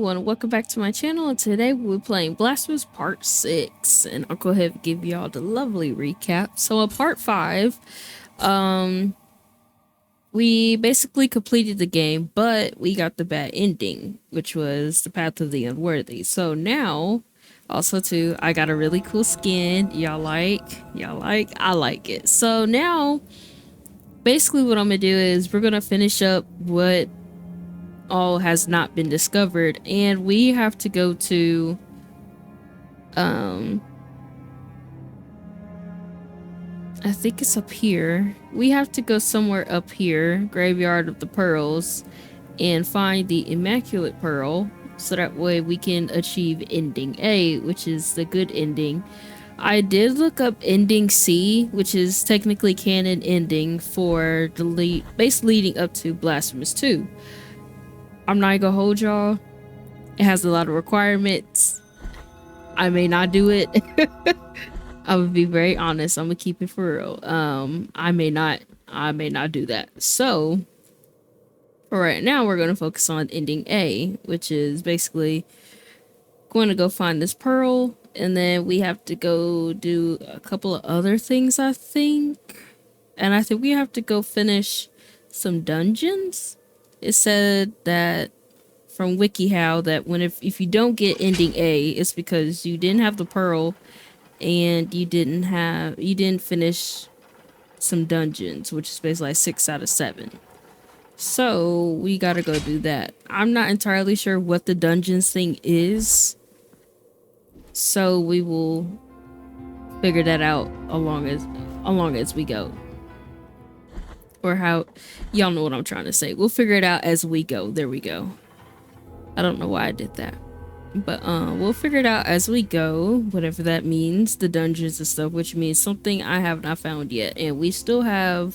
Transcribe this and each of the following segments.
everyone, welcome back to my channel, and today we're playing Blasphemous Part 6, and I'll go ahead and give y'all the lovely recap. So in Part 5, we basically completed the game, but we got the bad ending, which was the Path of the Unworthy. So now, also too, I got a really cool skin. Y'all like? I like it. So now, basically what I'm gonna do is we're gonna finish up what all has not been discovered, and we have to go to I think it's up here. We have to go somewhere up here, Graveyard of the Pearls, and find the Immaculate Pearl, so that way we can achieve ending A, which is the good ending. I did look up ending C, which is technically canon ending for the base leading up to Blasphemous 2. I'm not gonna hold y'all. It has a lot of requirements. I may not do it. I would be very honest. I'm gonna keep it for real. I may not do that. So for right now, we're gonna focus on ending A, which is basically going to go find this pearl, and then we have to go do a couple of other things, I think. And I think we have to go finish some dungeons. It said that from WikiHow that if you don't get ending A, it's because you didn't have the pearl and you didn't finish some dungeons, which is basically like 6 out of 7. So we gotta go do that. I'm not entirely sure what the dungeons thing is, so we will figure that out along as we go. Or how, y'all know what I'm trying to say. We'll figure it out as we go. There we go. I don't know why I did that. But we'll figure it out as we go, whatever that means, the dungeons and stuff, which means something I have not found yet. And we still have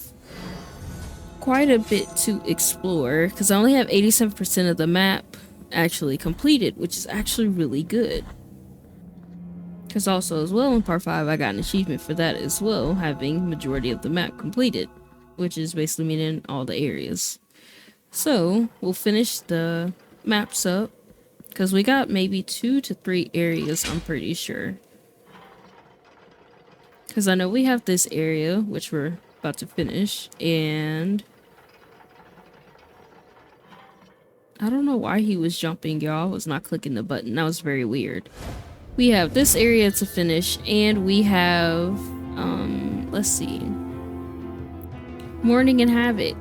quite a bit to explore, because I only have 87% of the map actually completed, which is actually really good. Because also as well in part 5, I got an achievement for that as well, having majority of the map completed, which is basically meaning all the areas. So we'll finish the maps up, because we got maybe 2 to 3 areas, I'm pretty sure. Because I know we have this area, which we're about to finish, and I don't know why he was jumping, y'all. I was not clicking the button. That was very weird. We have this area to finish, and we have, let's see, Mourning and Havoc.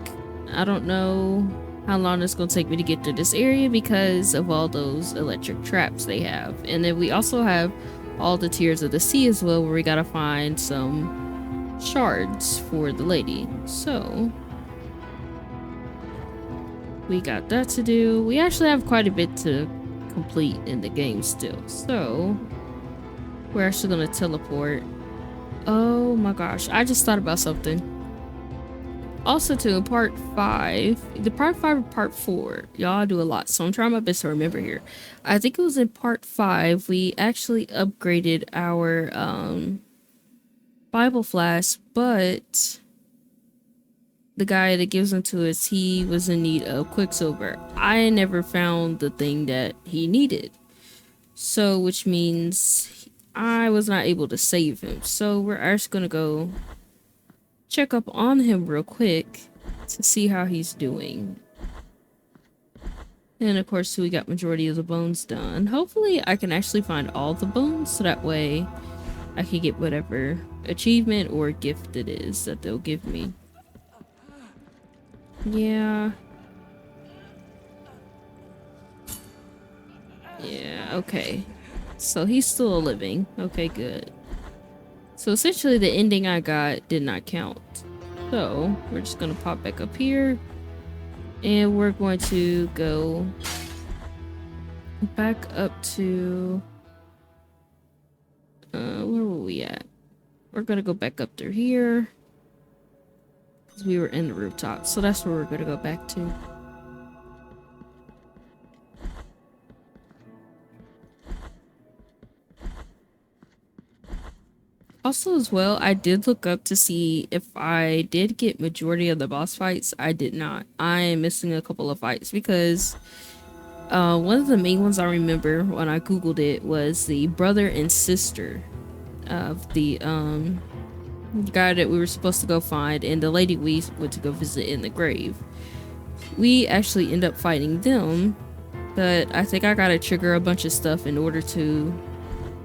I don't know how long it's gonna take me to get to this area because of all those electric traps they have. And then we also have all the Tears of the Sea as well, where we gotta find some shards for the lady. So we got that to do. We actually have quite a bit to complete in the game still, so we're actually gonna teleport. Oh my gosh, I just thought about something. Also too, in part 5, the part 5 or part 4, y'all do a lot, so I'm trying my best to remember here. I think it was in part 5 we actually upgraded our Bible flask, but the guy that gives them to us, he was in need of Quicksilver. I never found the thing that he needed, so which means I was not able to save him. So we're actually gonna go check up on him real quick to see how he's doing. And of course, we got majority of the bones done. Hopefully I can actually find all the bones, so that way I can get whatever achievement or gift it is that they'll give me. Yeah, okay. So he's still living. Okay, good. So essentially the ending I got did not count. So we're just gonna pop back up here, and we're going to go back up to where were we at? We're gonna go back up through here, because we were in the rooftop, so that's where we're gonna go back to. Also as well, I did look up to see if I did get majority of the boss fights. I did not. I am missing a couple of fights because One of the main ones I remember when I googled it was the brother and sister of the guy that we were supposed to go find and the lady we went to go visit in the grave. We actually end up fighting them, but I think I gotta trigger a bunch of stuff in order to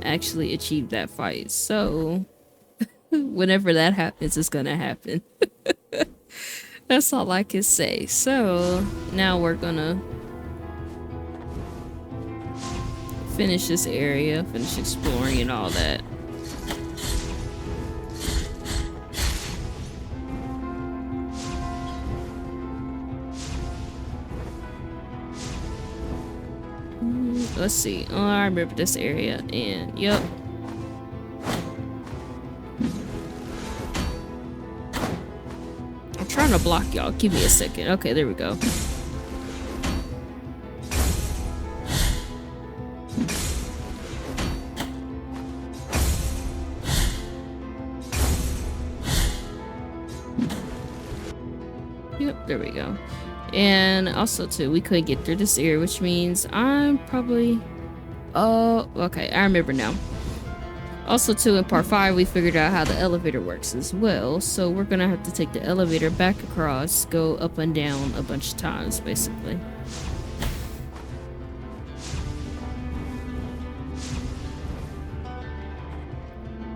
actually achieve that fight. So whenever that happens, it's gonna happen. That's all I can say. So now we're gonna finish this area, finish exploring and all that. Let's see. Oh, I remember this area, and yep. I'm trying to block y'all. Give me a second. Okay, there we go. Yep, there we go. And also too, we couldn't get through this area, which means I'm probably... Oh, okay, I remember now. Also too, in part 5, we figured out how the elevator works as well. So we're gonna have to take the elevator back across, go up and down a bunch of times, basically.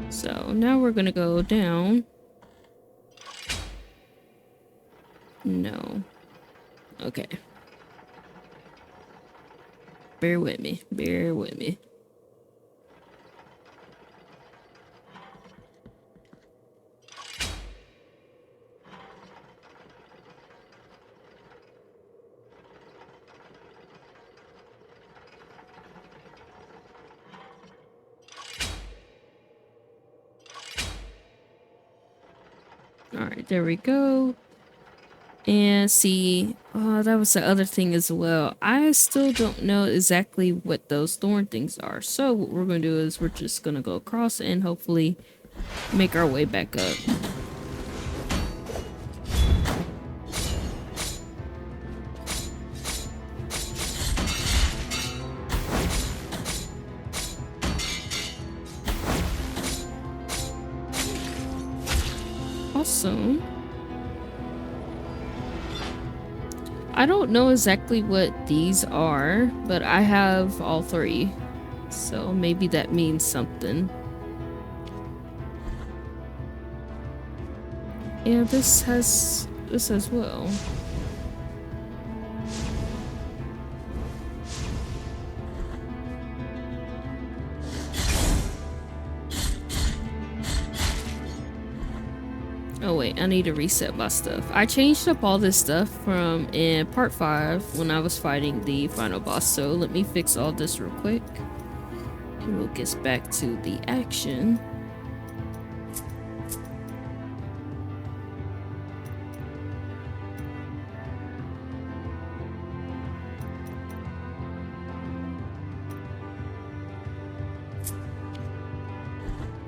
So now we're gonna go down. No. Okay. Bear with me. Bear with me. Alright, there we go. And see, oh, that was the other thing as well. I still don't know exactly what those thorn things are. So what we're going to do is we're just going to go across and hopefully make our way back up. Awesome. I don't know exactly what these are, but I have all 3. So maybe that means something. Yeah, this has this as well. Oh wait, I need to reset my stuff. I changed up all this stuff from in part 5 when I was fighting the final boss, so let me fix all this real quick. And we'll get back to the action.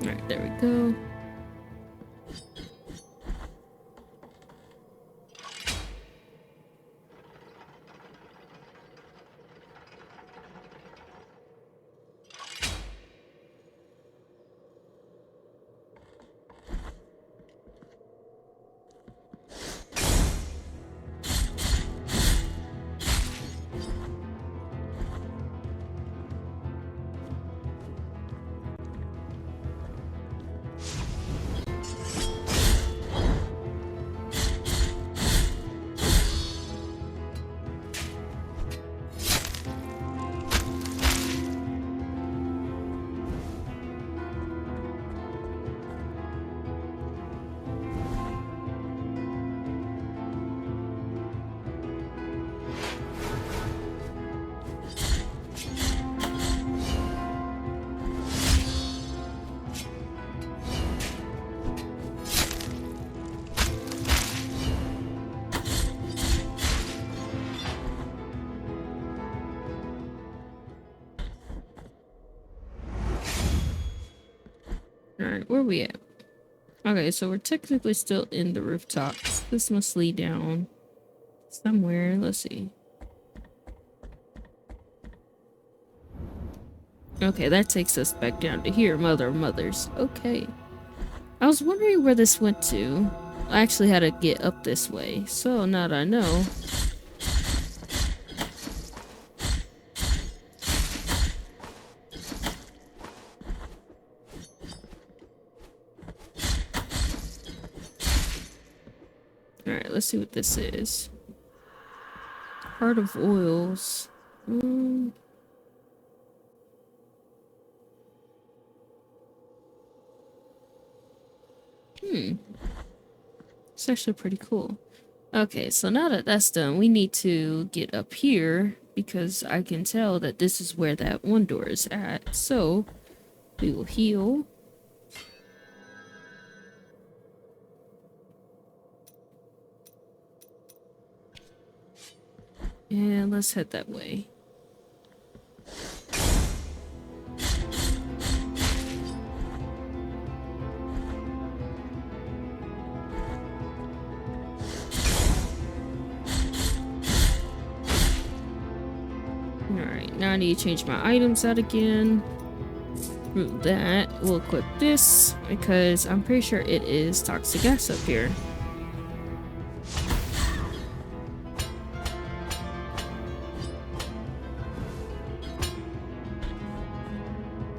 Alright, there we go. Alright, where are we at? Okay, so we're technically still in the rooftops. This must lead down somewhere. Let's see. Okay, that takes us back down to here, Mother of Mothers. Okay. I was wondering where this went to. I actually had to get up this way, so now that I know. Alright, let's see what this is. Heart of Oils. It's actually pretty cool. Okay, so now that that's done, we need to get up here because I can tell that this is where that one door is at. So we will heal. And let's head that way. Alright, now I need to change my items out again. Through that, we'll equip this because I'm pretty sure it is toxic gas up here.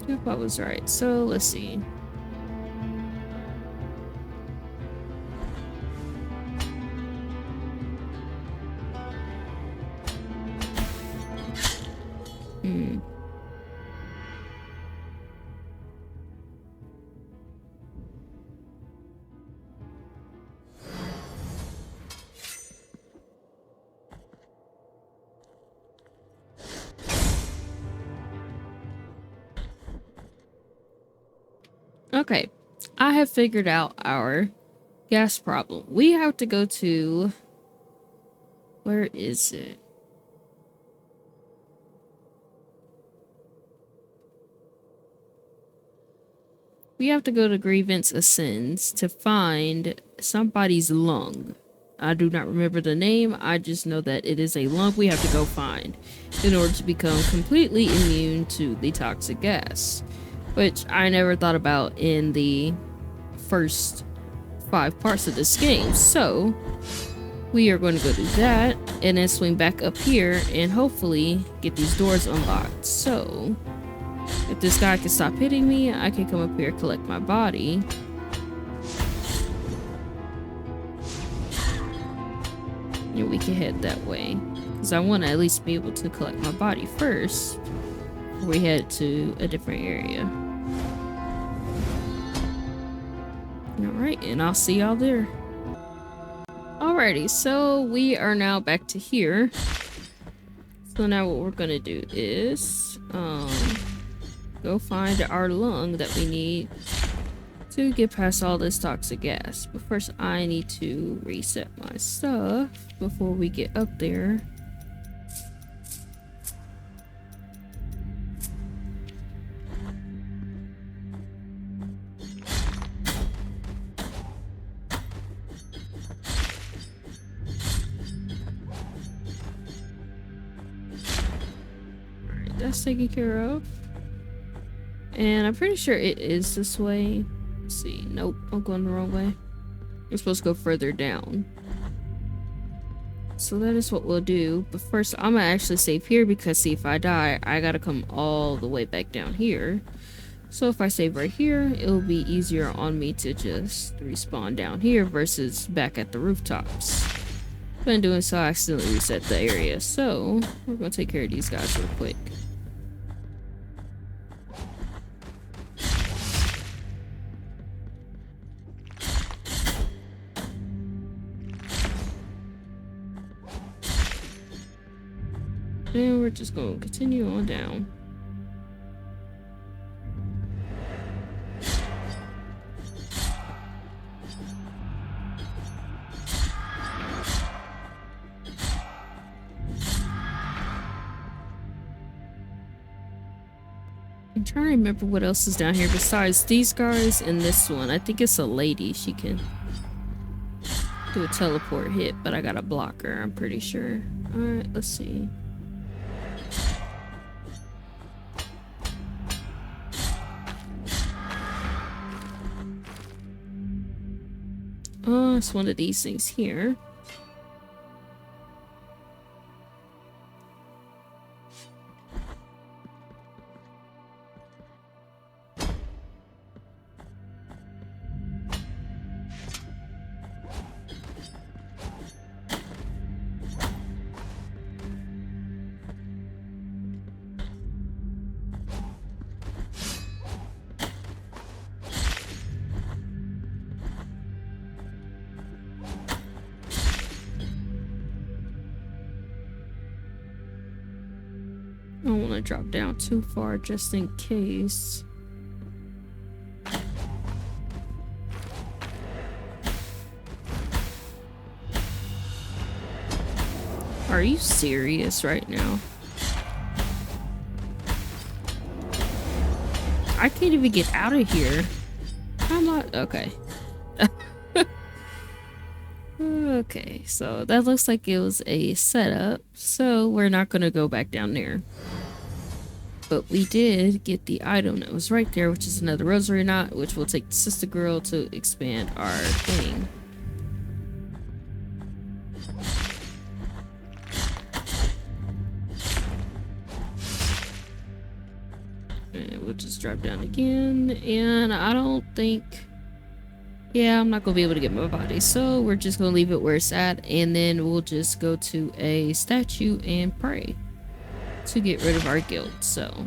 Yep, I was right. So let's see. Okay, I have figured out our gas problem. We have to go to... Where is it? We have to go to Grievance Ascends to find somebody's lung. I do not remember the name. I just know that it is a lung we have to go find in order to become completely immune to the toxic gas, which I never thought about in the first 5 parts of this game. So we are going to go do that and then swing back up here and hopefully get these doors unlocked. So if this guy can stop hitting me, I can come up here, collect my body. And we can head that way. Because I want to at least be able to collect my body first before we head to a different area. Alright, and I'll see y'all there. Alrighty, so we are now back to here. So now what we're gonna do is go find our lung that we need to get past all this toxic gas. But first I need to reset my stuff before we get up there. Alright, that's taken care of. And I'm pretty sure it is this way. Let's see. Nope, I'm going the wrong way. You're supposed to go further down. So that is what we'll do. But first, I'm gonna actually save here because, see, if I die, I gotta come all the way back down here. So if I save right here, it'll be easier on me to just respawn down here versus back at the rooftops. But in doing so, I accidentally reset the area. So we're gonna take care of these guys real quick. And we're just going to continue on down. I'm trying to remember what else is down here besides these guys and this one. I think it's a lady. She can do a teleport hit, but I got to block her, I'm pretty sure. Alright, let's see. Oh, it's one of these things here. I don't want to drop down too far just in case. Are you serious right now? I can't even get out of here. I'm not okay. Okay, so that looks like it was a setup, so we're not gonna go back down there. But we did get the item that was right there, which is another rosary knot, which will take the sister girl to expand our thing. And we'll just drop down again, and I don't think... Yeah, I'm not gonna be able to get my body, so we're just gonna leave it where it's at, and then we'll just go to a statue and pray to get rid of our guilt, so...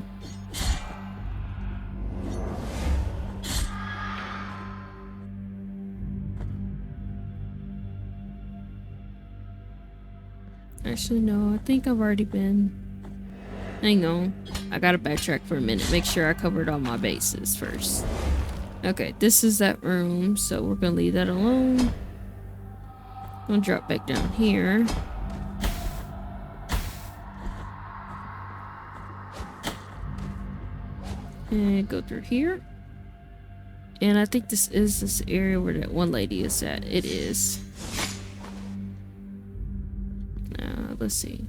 Actually, no, I think I've already been... Hang on. I gotta backtrack for a minute. Make sure I covered all my bases first. Okay, this is that room, so we're gonna leave that alone. Gonna drop back down here. And go through here. And I think this is this area where that one lady is at. It is. Let's see.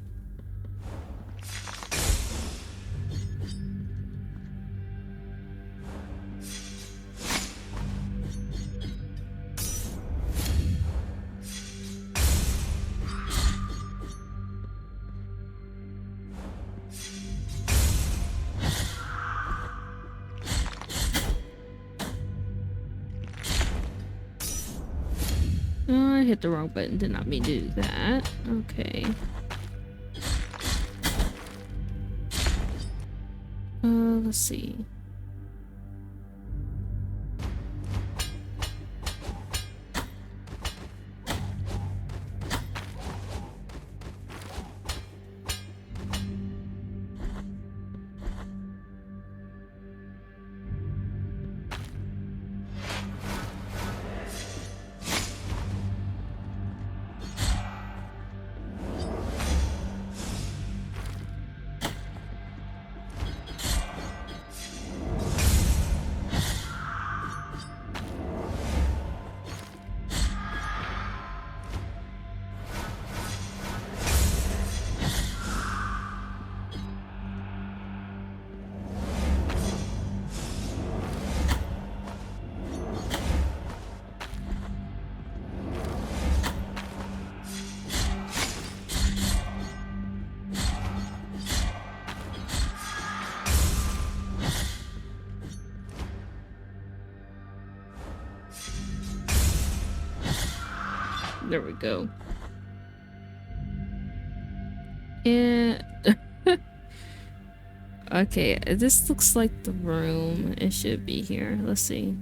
I hit the wrong button. Did not mean to do that. Okay. Let's see. There we go. Yeah. Okay, this looks like the room. It should be here. Let's see.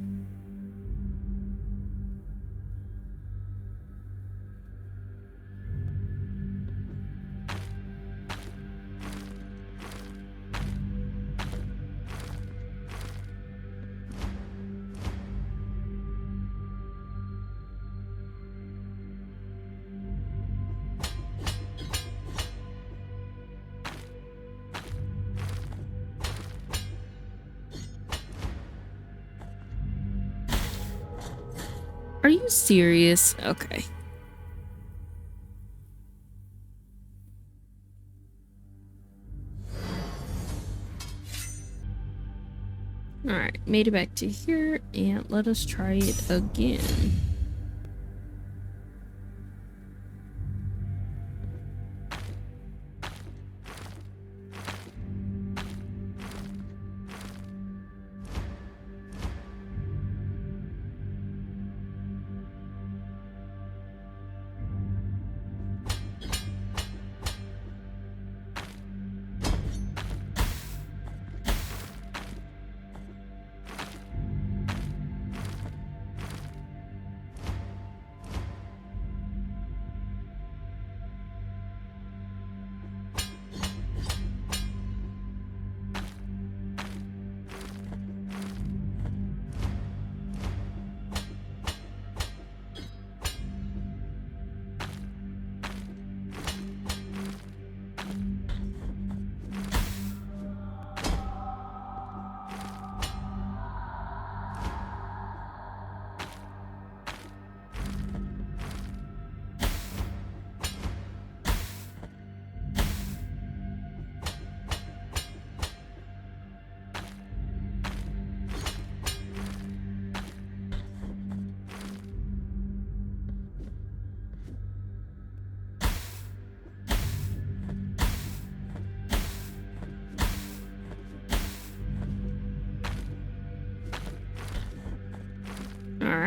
Are you serious? Okay. Alright, made it back to here, and let us try it again.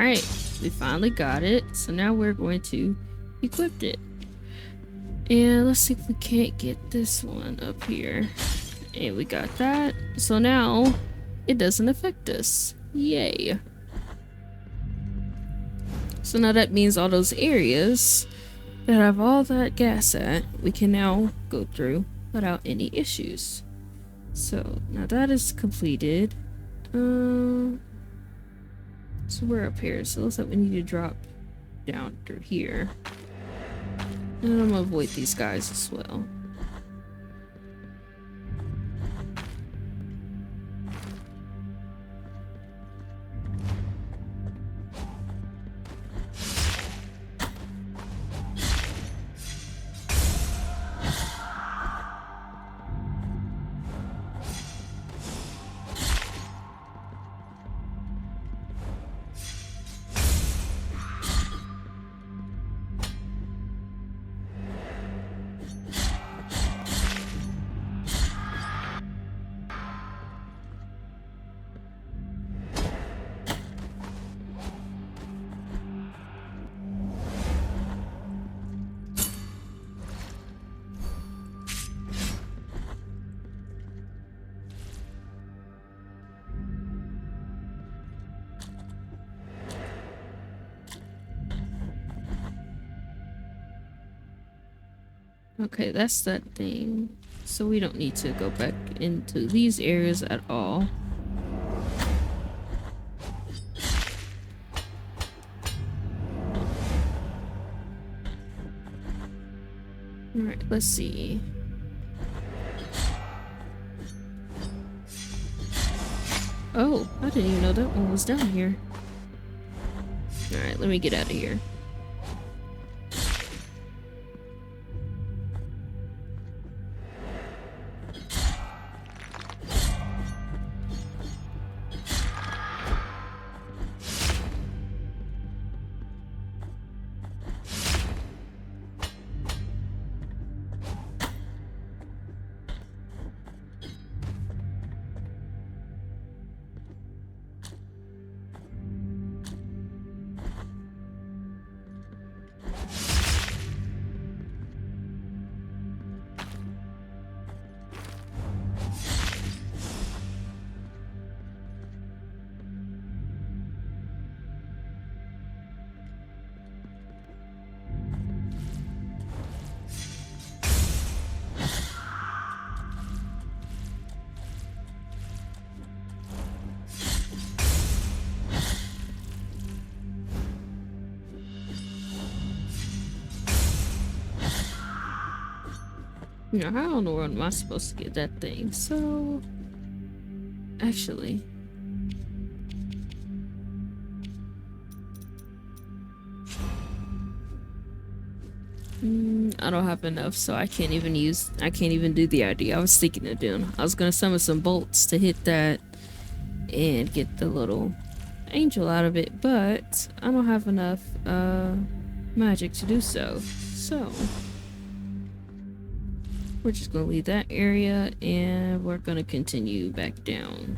Alright, we finally got it. So now we're going to equip it. And let's see if we can't get this one up here. And we got that. So now it doesn't affect us. Yay. So now that means all those areas that have all that gas at, we can now go through without any issues. So now that is completed. So we're up here. So it looks like we need to drop down through here. And I'm gonna avoid these guys as well. Okay, that's that thing. So we don't need to go back into these areas at all. Alright, let's see. Oh, I didn't even know that one was down here. Alright, let me get out of here. No, I don't know where am I supposed to get that thing. So, actually, I don't have enough, so I can't even do the idea I was thinking of doing. I was gonna summon some bolts to hit that and get the little angel out of it, but I don't have enough magic to do so. So we're just gonna leave that area and we're gonna continue back down.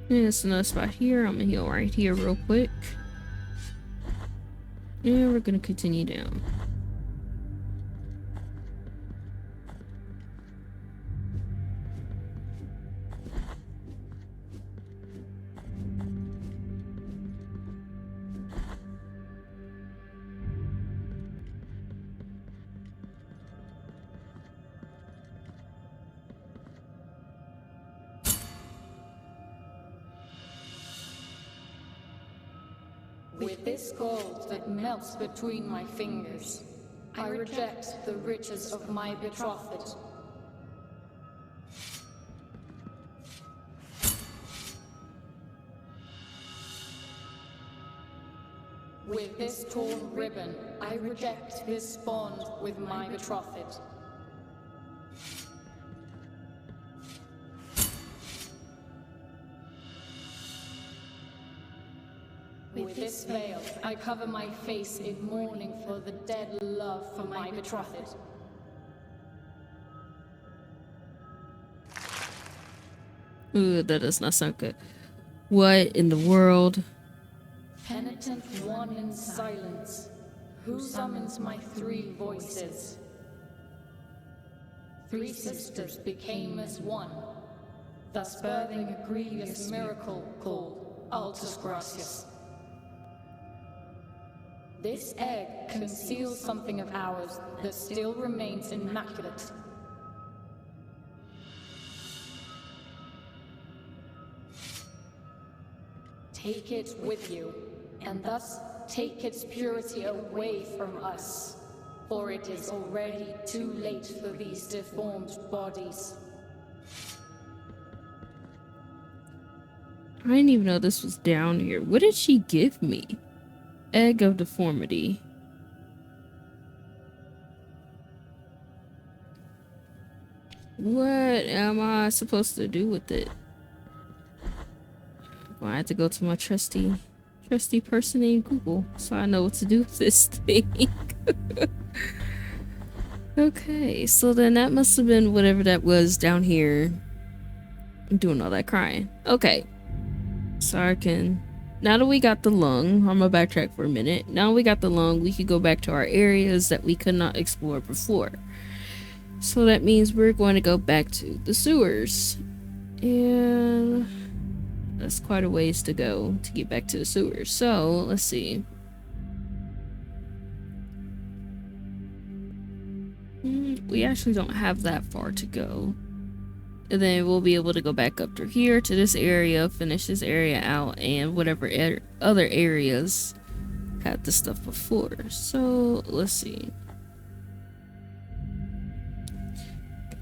And it's another spot here. I'm gonna heal right here real quick. And we're gonna continue down. With this gold that melts between my fingers, I reject the riches of my betrothed. With this torn ribbon, I reject this bond with my betrothed. With this veil, I cover my face in mourning for the dead love for my betrothed. Ooh, that does not sound good. What in the world? Penitent one in silence, who summons my three voices? Three sisters became as one, thus birthing a grievous miracle called Altasgracias. This egg conceals something of ours that still remains immaculate. Take it with you, and thus take its purity away from us, for it is already too late for these deformed bodies. I didn't even know this was down here. What did she give me? Egg of Deformity. What am I supposed to do with it? Well, I have to go to my trusty person named Google so I know what to do with this thing. Okay, so then that must have been whatever that was down here doing all that crying. Okay, so I can, now that we got the lung, I'm gonna backtrack for a minute. Now we got the lung, we can go back to our areas that we could not explore before. So that means we're going to go back to the sewers. And that's quite a ways to go to get back to the sewers. So let's see. We actually don't have that far to go. And then we'll be able to go back up through here to this area, finish this area out, and whatever other areas had the stuff before. So let's see.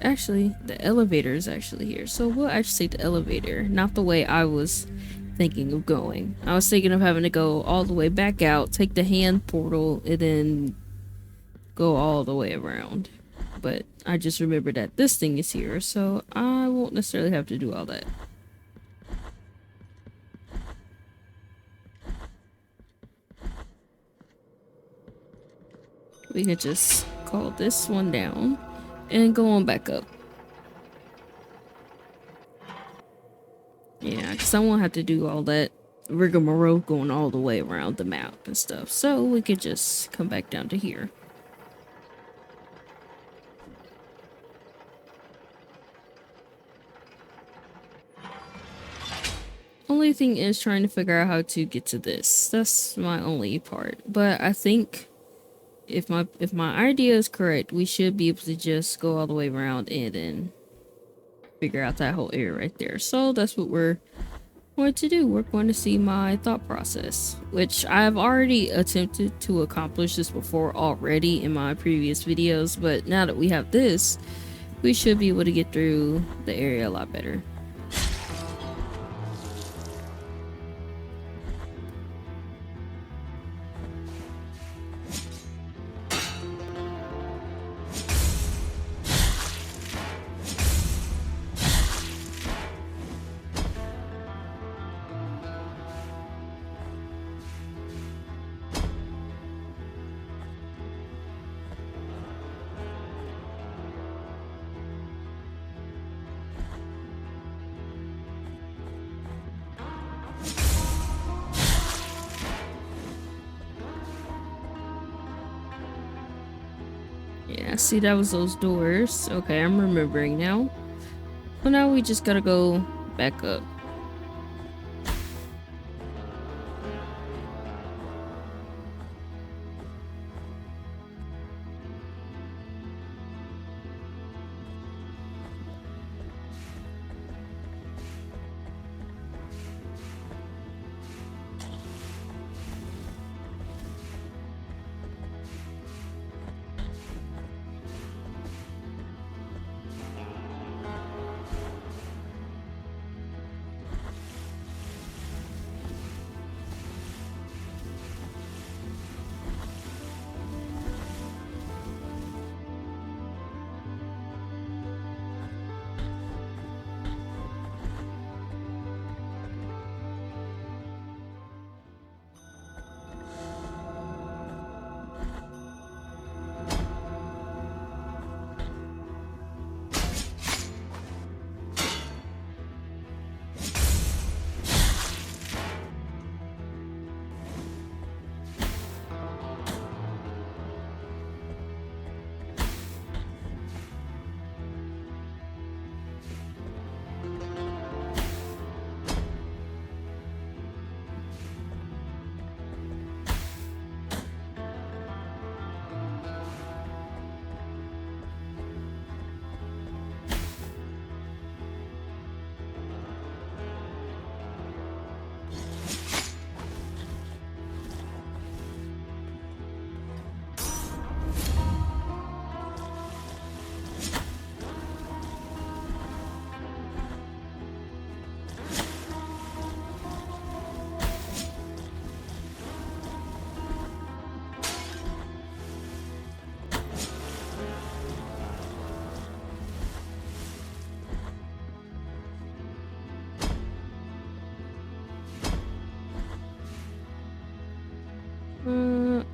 Actually, the elevator is actually here. So we'll actually take the elevator, not the way I was thinking of going. I was thinking of having to go all the way back out, take the hand portal, and then go all the way around. But I just remembered that this thing is here, so I won't necessarily have to do all that. We could just call this one down and go on back up. Yeah, because I won't have to do all that rigmarole going all the way around the map and stuff. So we could just come back down to here. Only thing is trying to figure out how to get to this. That's my only part. But I think if my idea is correct, we should be able to just go all the way around and then figure out that whole area right there. So that's what we're going to do. We're going to see my thought process, which I've already attempted to accomplish this before already in my previous videos, but now that we have this, we should be able to get through the area a lot better. Yeah, see, that was those doors. Okay, I'm remembering now. Well, now we just gotta go back up.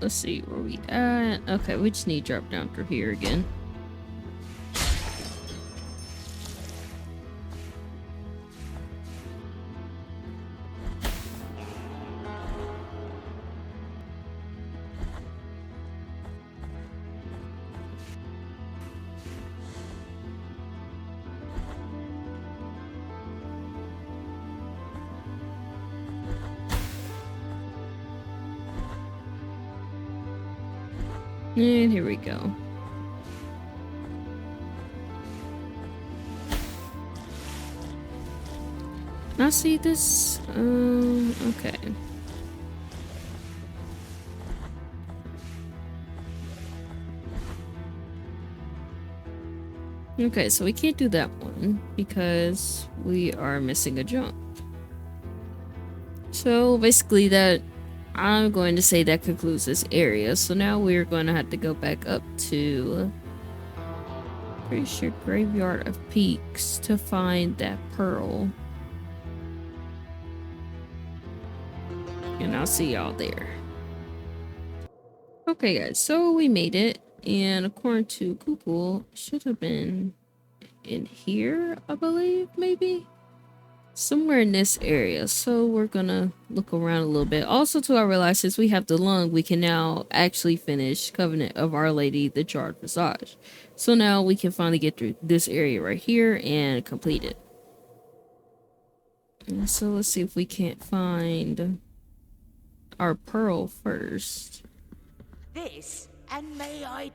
let's see where we at. Okay, we just need to drop down through here again. And here we go. Now see this? Okay. Okay, so we can't do that one because we are missing a jump. So basically that, I'm going to say that concludes this area. So now we're going to have to go back up to, pretty sure, Graveyard of Peaks to find that pearl. And I'll see y'all there. Okay guys, so we made it. And according to Google, it should have been in here, I believe, maybe? Somewhere in this area. So we're gonna look around a little bit. Also, to our realize, since we have the lung, we can now actually finish Covenant of Our Lady, the Jarred Visage. So now we can finally get through this area right here and complete it. And so let's see if we can't find our pearl first. This, and may I...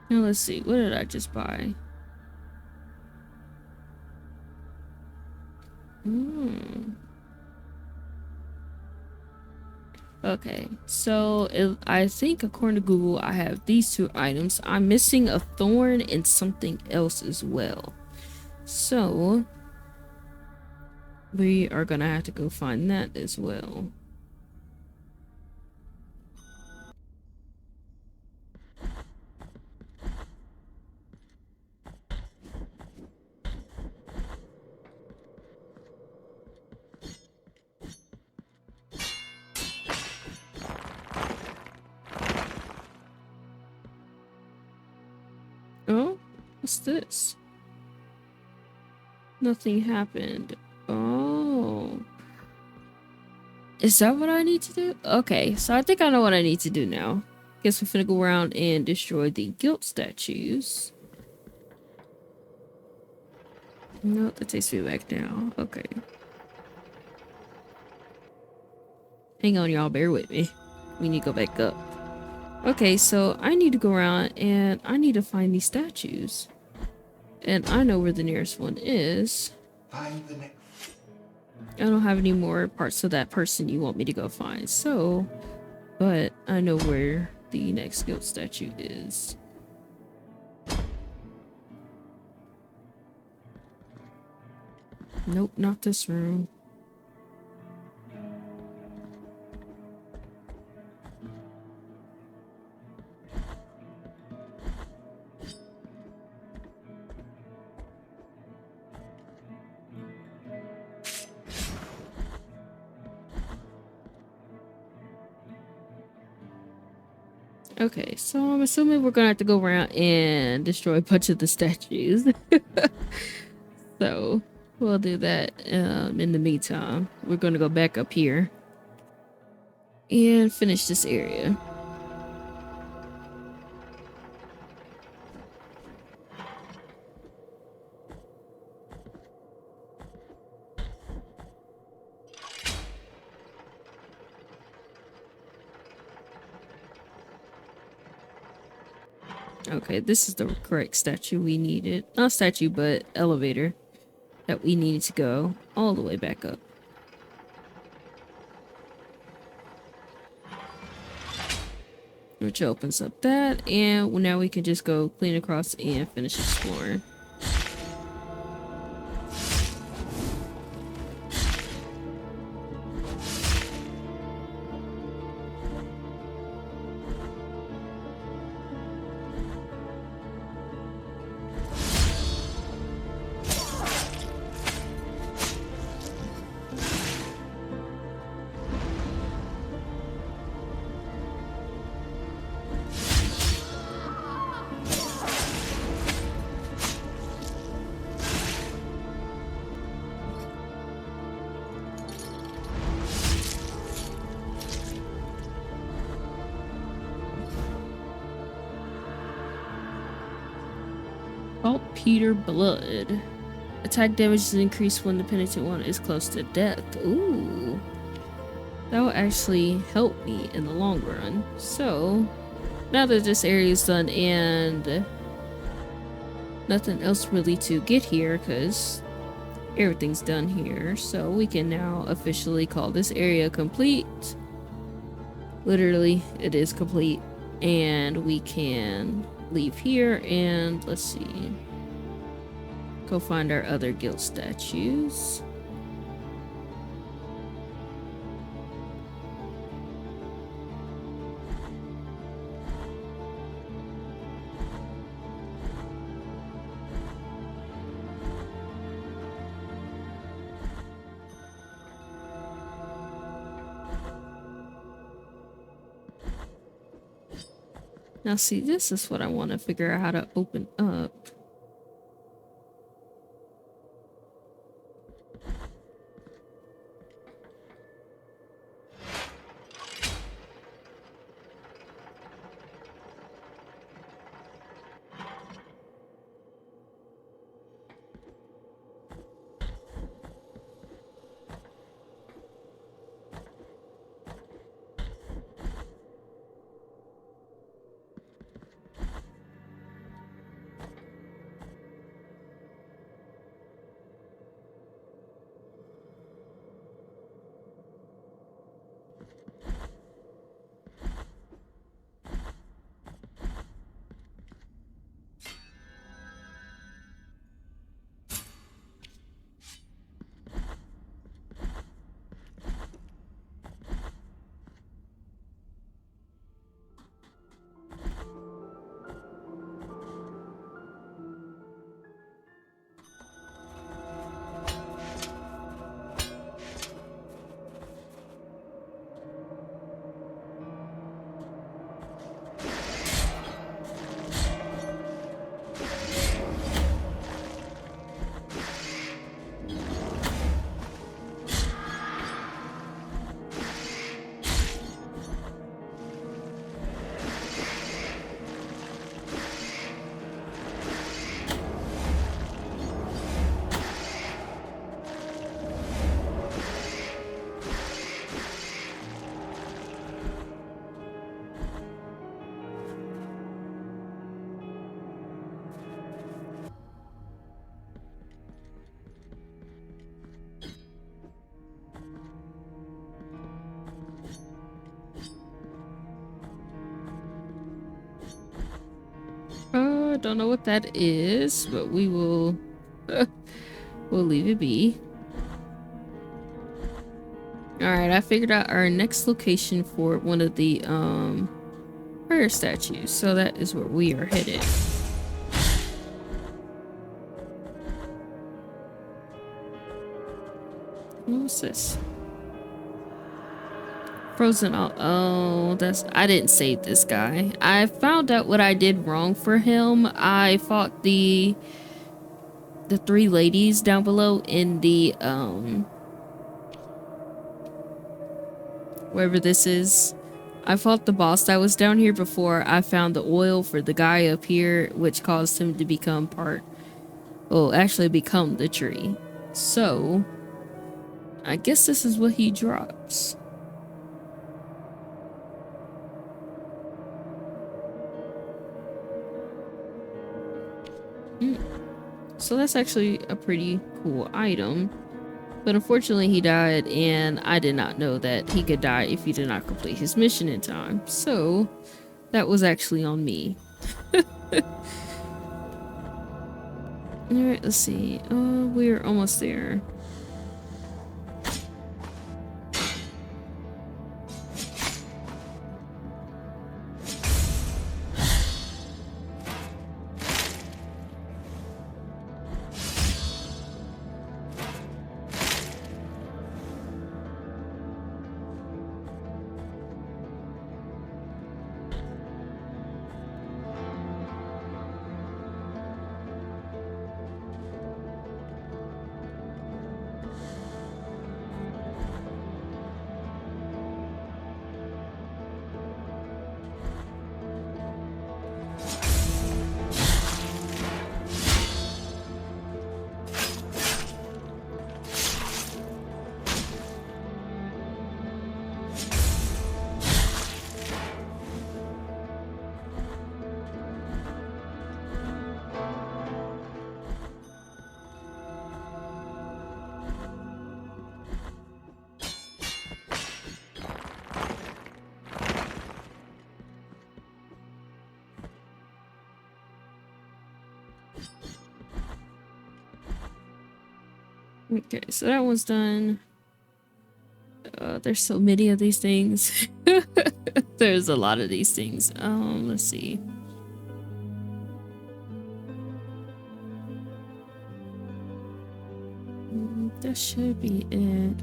Now let's see, what did I just buy? Okay, so I think according to Google, I have these two items. I'm missing a thorn and something else as well. So we are gonna have to go find that as well. Oh, what's this? Nothing happened. Oh. Is that what I need to do? Okay, so I think I know what I need to do now. Guess we're finna go around and destroy the guilt statues. No, that takes me back now. Okay. Hang on, y'all. Bear with me. We need to go back up. Okay, so I need to go around and I need to find these statues. And I know where the nearest one is. Find the next. I don't have any more parts of that person you want me to go find. So, but I know where the next guild statue is. Nope, not this room. Okay, so I'm assuming we're gonna have to go around and destroy a bunch of the statues. So we'll do that. In the meantime, we're gonna go back up here and finish this area. Okay, this is the correct statue we needed. Not statue, but elevator that we needed to go all the way back up. Which opens up that, and now we can just go clean across and finish exploring. Saltpeter blood. Attack damage is increased when the penitent one is close to death. Ooh. That will actually help me in the long run. So, now that this area is done and nothing else really to get here because everything's done here. So we can now officially call this area complete. Literally, it is complete. And we can leave here and let's see. Go find our other guild statues. Now see, this is what I want to figure out how to open up. Don't know what that is, but we will we'll leave it be. Alright, I figured out our next location for one of the prayer statues, so that is where we are headed. What's this? Frozen. Oh, that's. I didn't save this guy. I found out what I did wrong for him. I fought the three ladies down below in the wherever this is. I fought the boss that was down here before I found the oil for the guy up here, which caused him to become actually become the tree. So, I guess this is what he drops. So that's actually a pretty cool item. But unfortunately he died, and I did not know that he could die if he did not complete his mission in time. So that was actually on me. Alright, let's see. We're almost there. Okay, so that one's done. There's so many of these things. There's a lot of these things. Let's see. That should be it.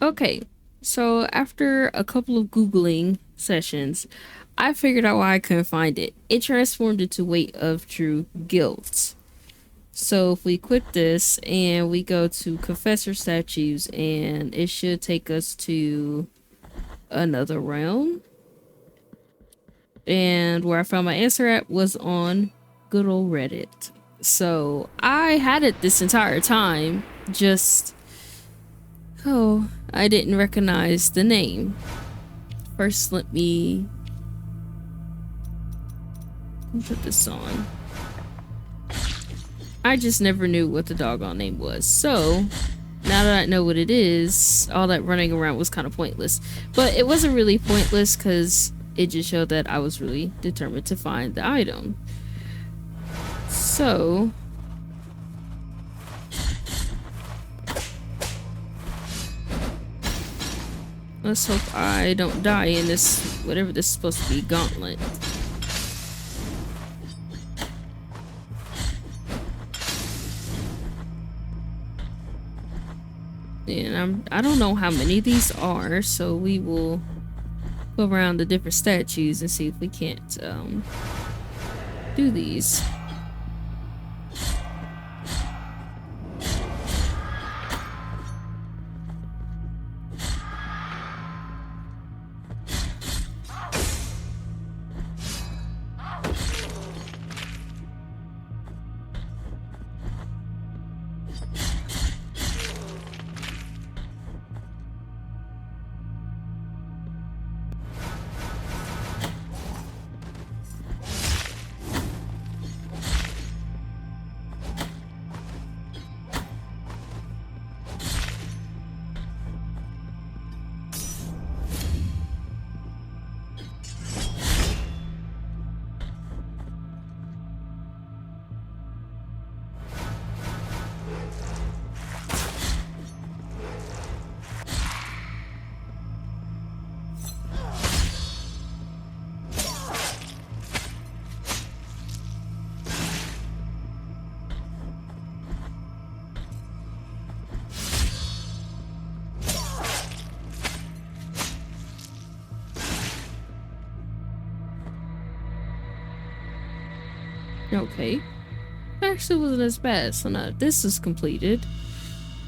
Okay, so after a couple of Googling sessions, I figured out why I couldn't find it. It transformed into Weight of True Guilt. So if we quit this and we go to Confessor statues, and it should take us to another realm. And where I found my answer at was on good old Reddit. So I had it this entire time, just I didn't recognize the name. First, let me put this on. I just never knew what the doggone name was. So now that I know what it is, all that running around was kind of pointless. But it wasn't really pointless because it just showed that I was really determined to find the item. So let's hope I don't die in this, whatever this is supposed to be, gauntlet. And I don't know how many these are, so we will go around the different statues and see if we can't do these. Okay. Actually wasn't as bad, so now this is completed.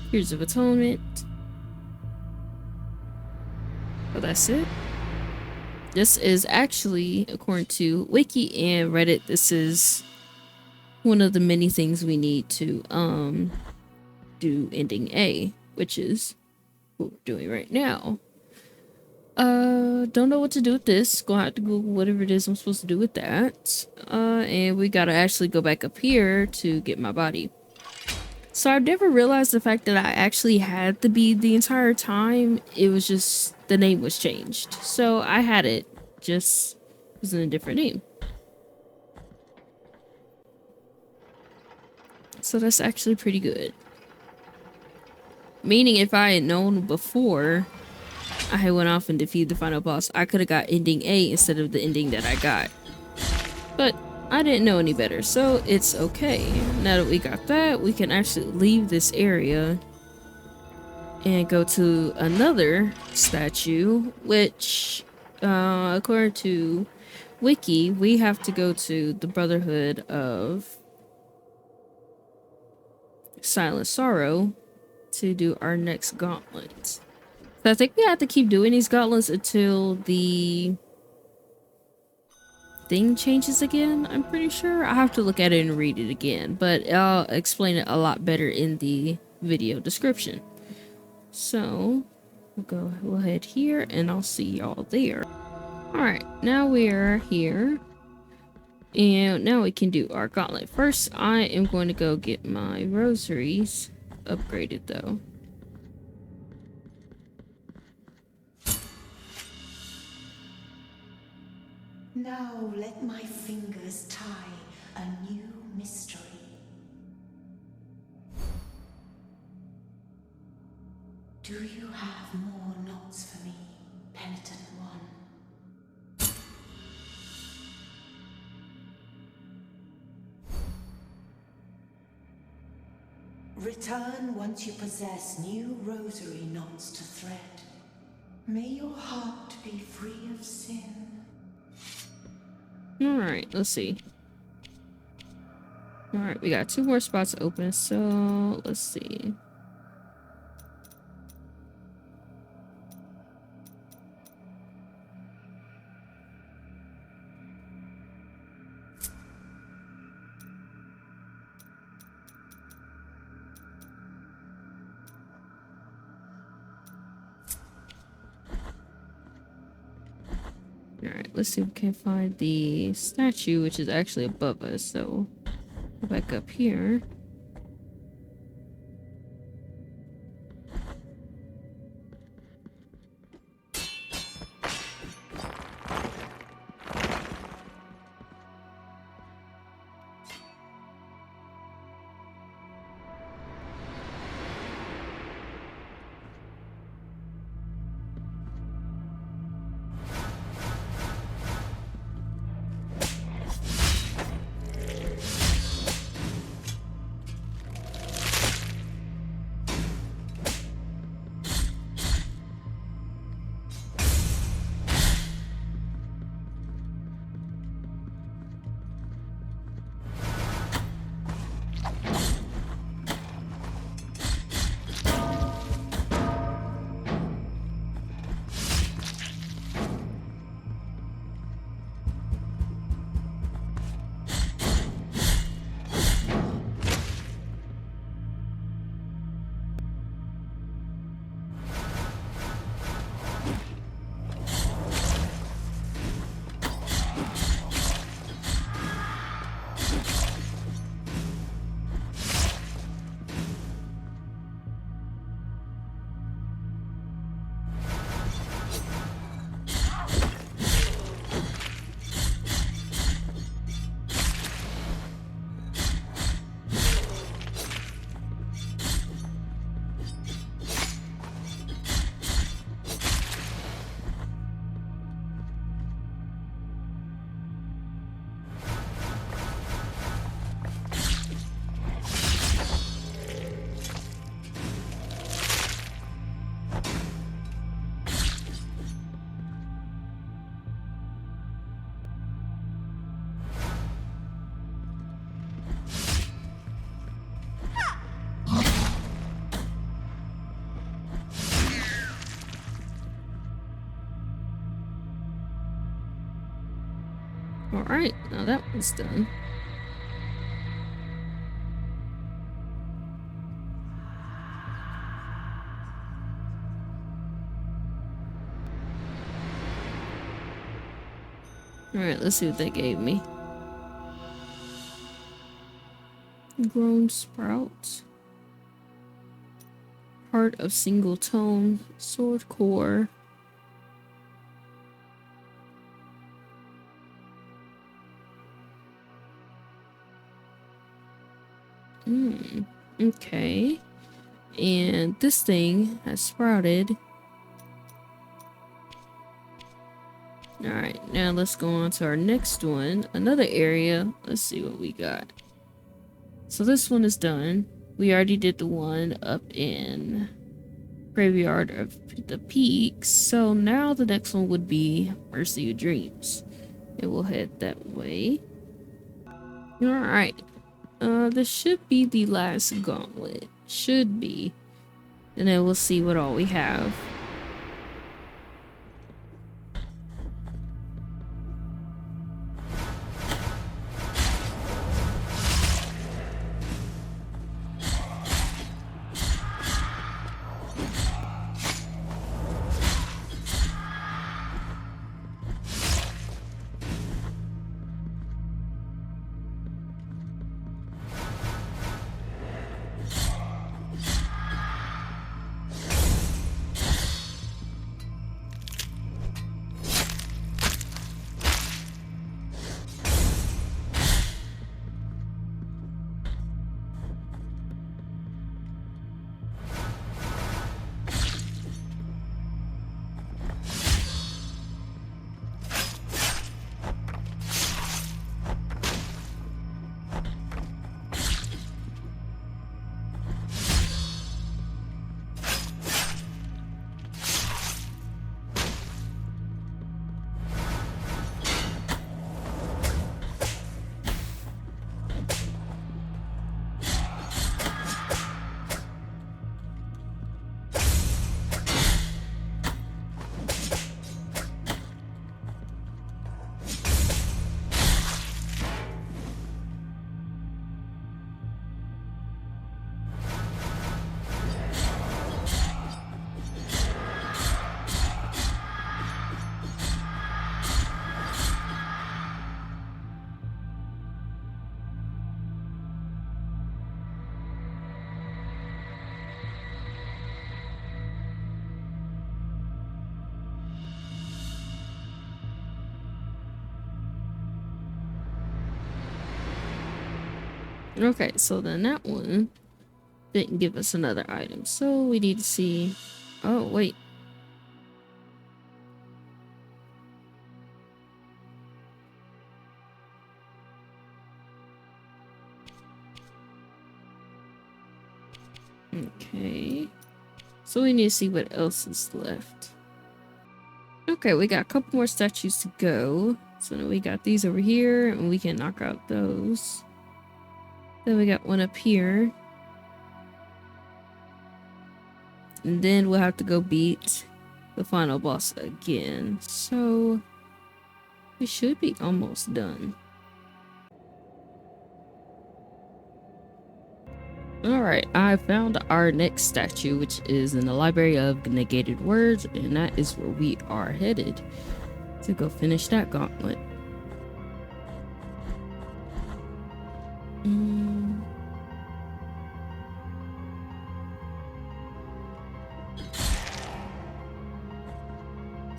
Tears of Atonement. Oh, that's it. This is actually, according to Wiki and Reddit, this is one of the many things we need to do ending A, which is what we're doing right now. Don't know what to do with this. Gonna have to Google whatever it is I'm supposed to do with that. And we gotta actually go back up here to get my body. So I've never realized the fact that I actually had the bead the entire time. It was just the name was changed. So I had it, just was in a different name. So that's actually pretty good. Meaning if I had known before I had went off and defeated the final boss, I could have got ending A instead of the ending that I got. But I didn't know any better, so it's okay. Now that we got that, we can actually leave this area and go to another statue, which, according to Wiki, we have to go to the Brotherhood of Silent Sorrow to do our next gauntlet. So I think we have to keep doing these gauntlets until the thing changes again, I'm pretty sure. I have to look at it and read it again, but I'll explain it a lot better in the video description. So we'll head here and I'll see y'all there. Alright, now we are here. And now we can do our gauntlet. First, I am going to go get my rosaries upgraded though. Now let my fingers tie a new mystery. Do you have more knots for me, penitent one? Return once you possess new rosary knots to thread. May your heart be free of sin. Alright, let's see. Alright, we got 2 more spots open, so let's see. Alright, let's see if we can find the statue, which is actually above us, so go back up here. Alright, now that one's done. Alright, let's see what they gave me. Grown sprout. Heart of single tone. Sword core. Okay. And this thing has sprouted. Alright, now let's go on to our next one. Another area. Let's see what we got. So this one is done. We already did the one up in Graveyard of the Peaks. So now the next one would be Mercy of Dreams. And we'll head that way. Alright. This should be the last gauntlet. Should be. And then we'll see what all we have. Okay, so then that one didn't give us another item. So we need to see... Oh, wait. Okay. So we need to see what else is left. Okay, we got a couple more statues to go. So then we got these over here, and we can knock out those. Then we got one up here. And then we'll have to go beat the final boss again. So we should be almost done. Alright, I found our next statue, which is in the Library of Negated Words, and that is where we are headed to go finish that gauntlet.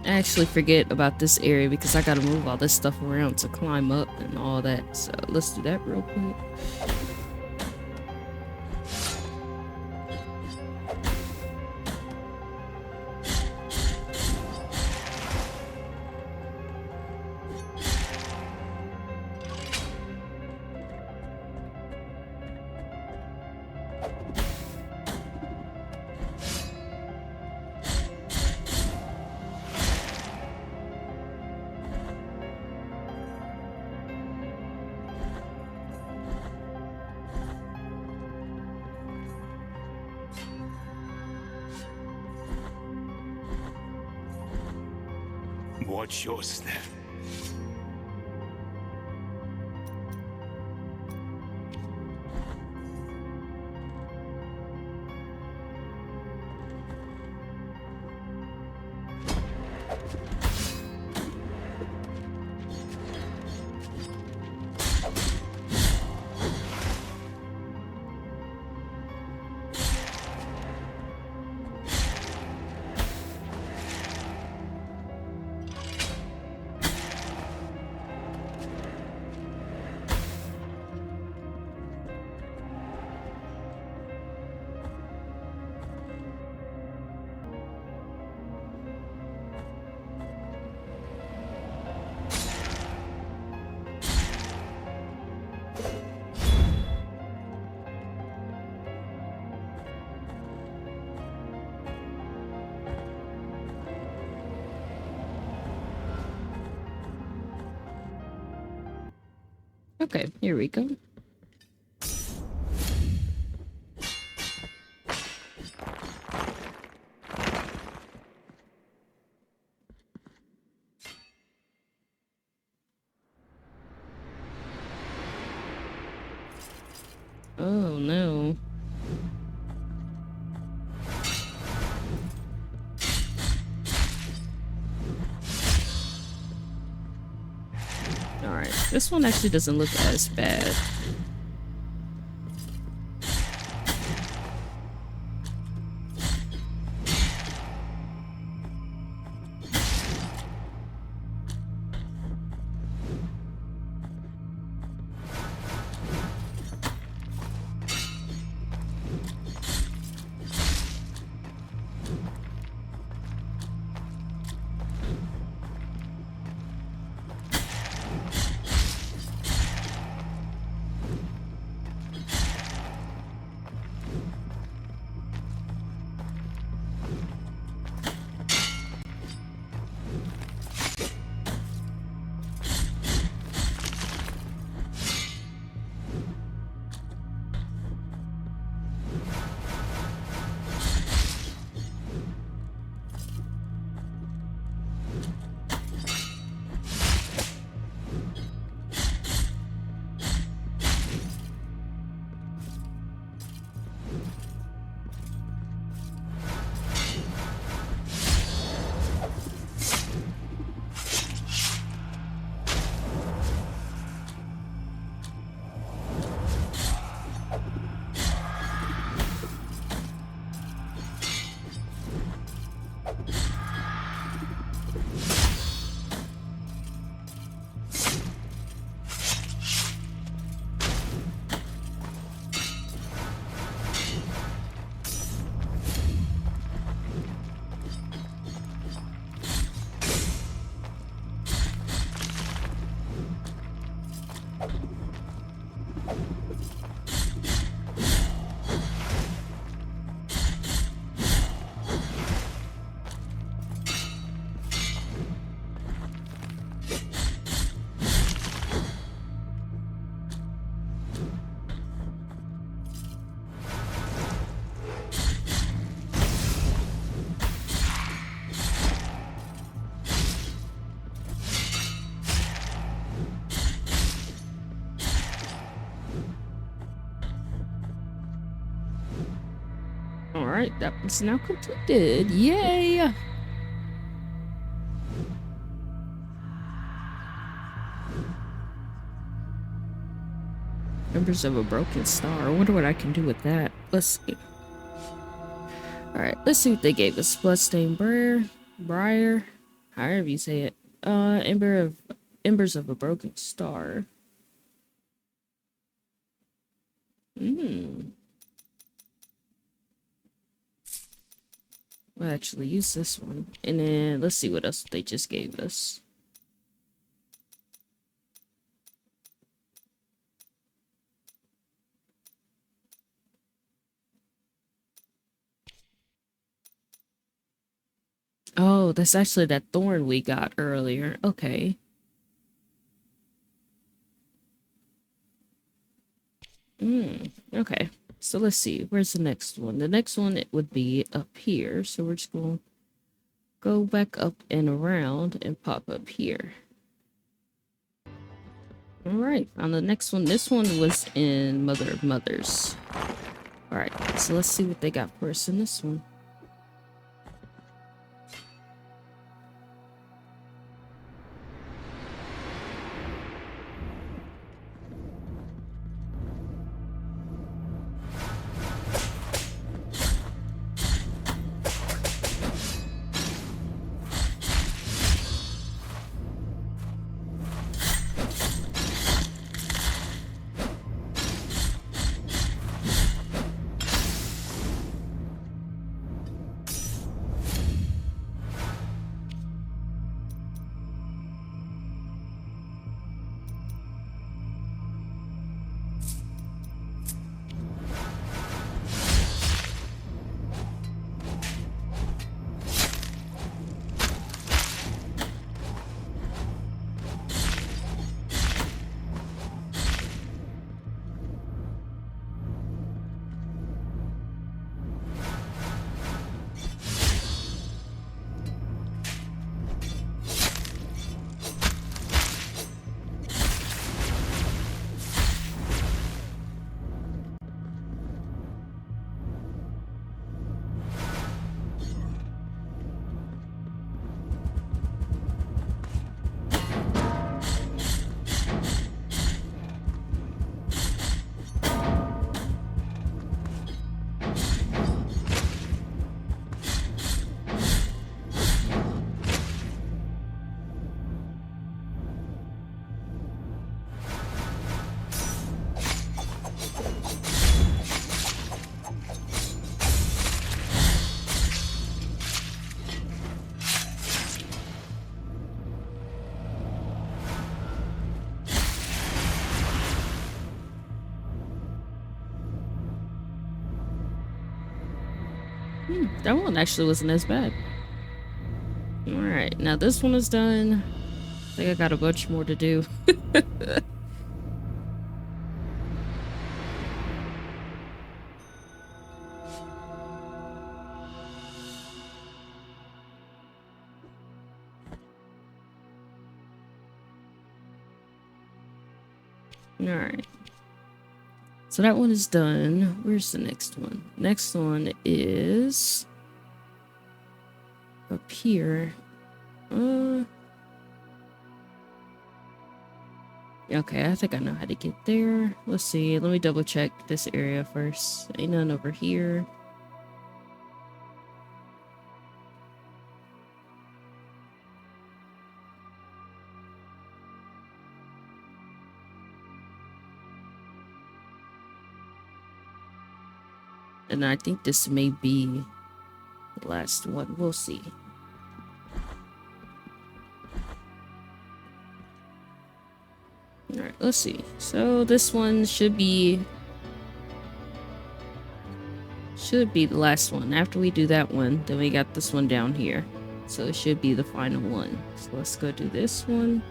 I actually forget about this area because I gotta move all this stuff around to climb up and all that, so let's do that real quick. Watch your step. Okay, here we go. Oh no. Alright, this one actually doesn't look as bad. Alright, that one's now completed. Yay! Members of a broken star. I wonder what I can do with that. Let's see. Alright, let's see what they gave us. Bloodstained Briar, however you say it. Embers of a broken star. We'll actually use this one. And then let's see what else they just gave us. Oh, that's actually that thorn we got earlier. Okay. Okay. So let's see. Where's the next one? The next one it would be up here. So we're just going to go back up and around and pop up here. Alright, on the next one. This one was in Mother of Mothers. Alright, so let's see what they got for us in this one. That one actually wasn't as bad. Alright, now this one is done. I think I got a bunch more to do. Alright. So that one is done. Where's the next one? Next one is up here. Okay, I think I know how to get there. Let's see. Let me double check this area first. Ain't none over here. And I think this may be the last one. We'll see. Alright, let's see. So this one should be the last one. After we do that one, then we got this one down here. So it should be the final one. So let's go do this one.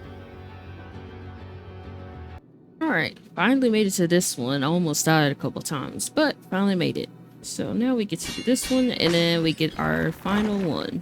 Alright, finally made it to this one. I almost died a couple times, but finally made it. So now we get to do this one, and then we get our final one.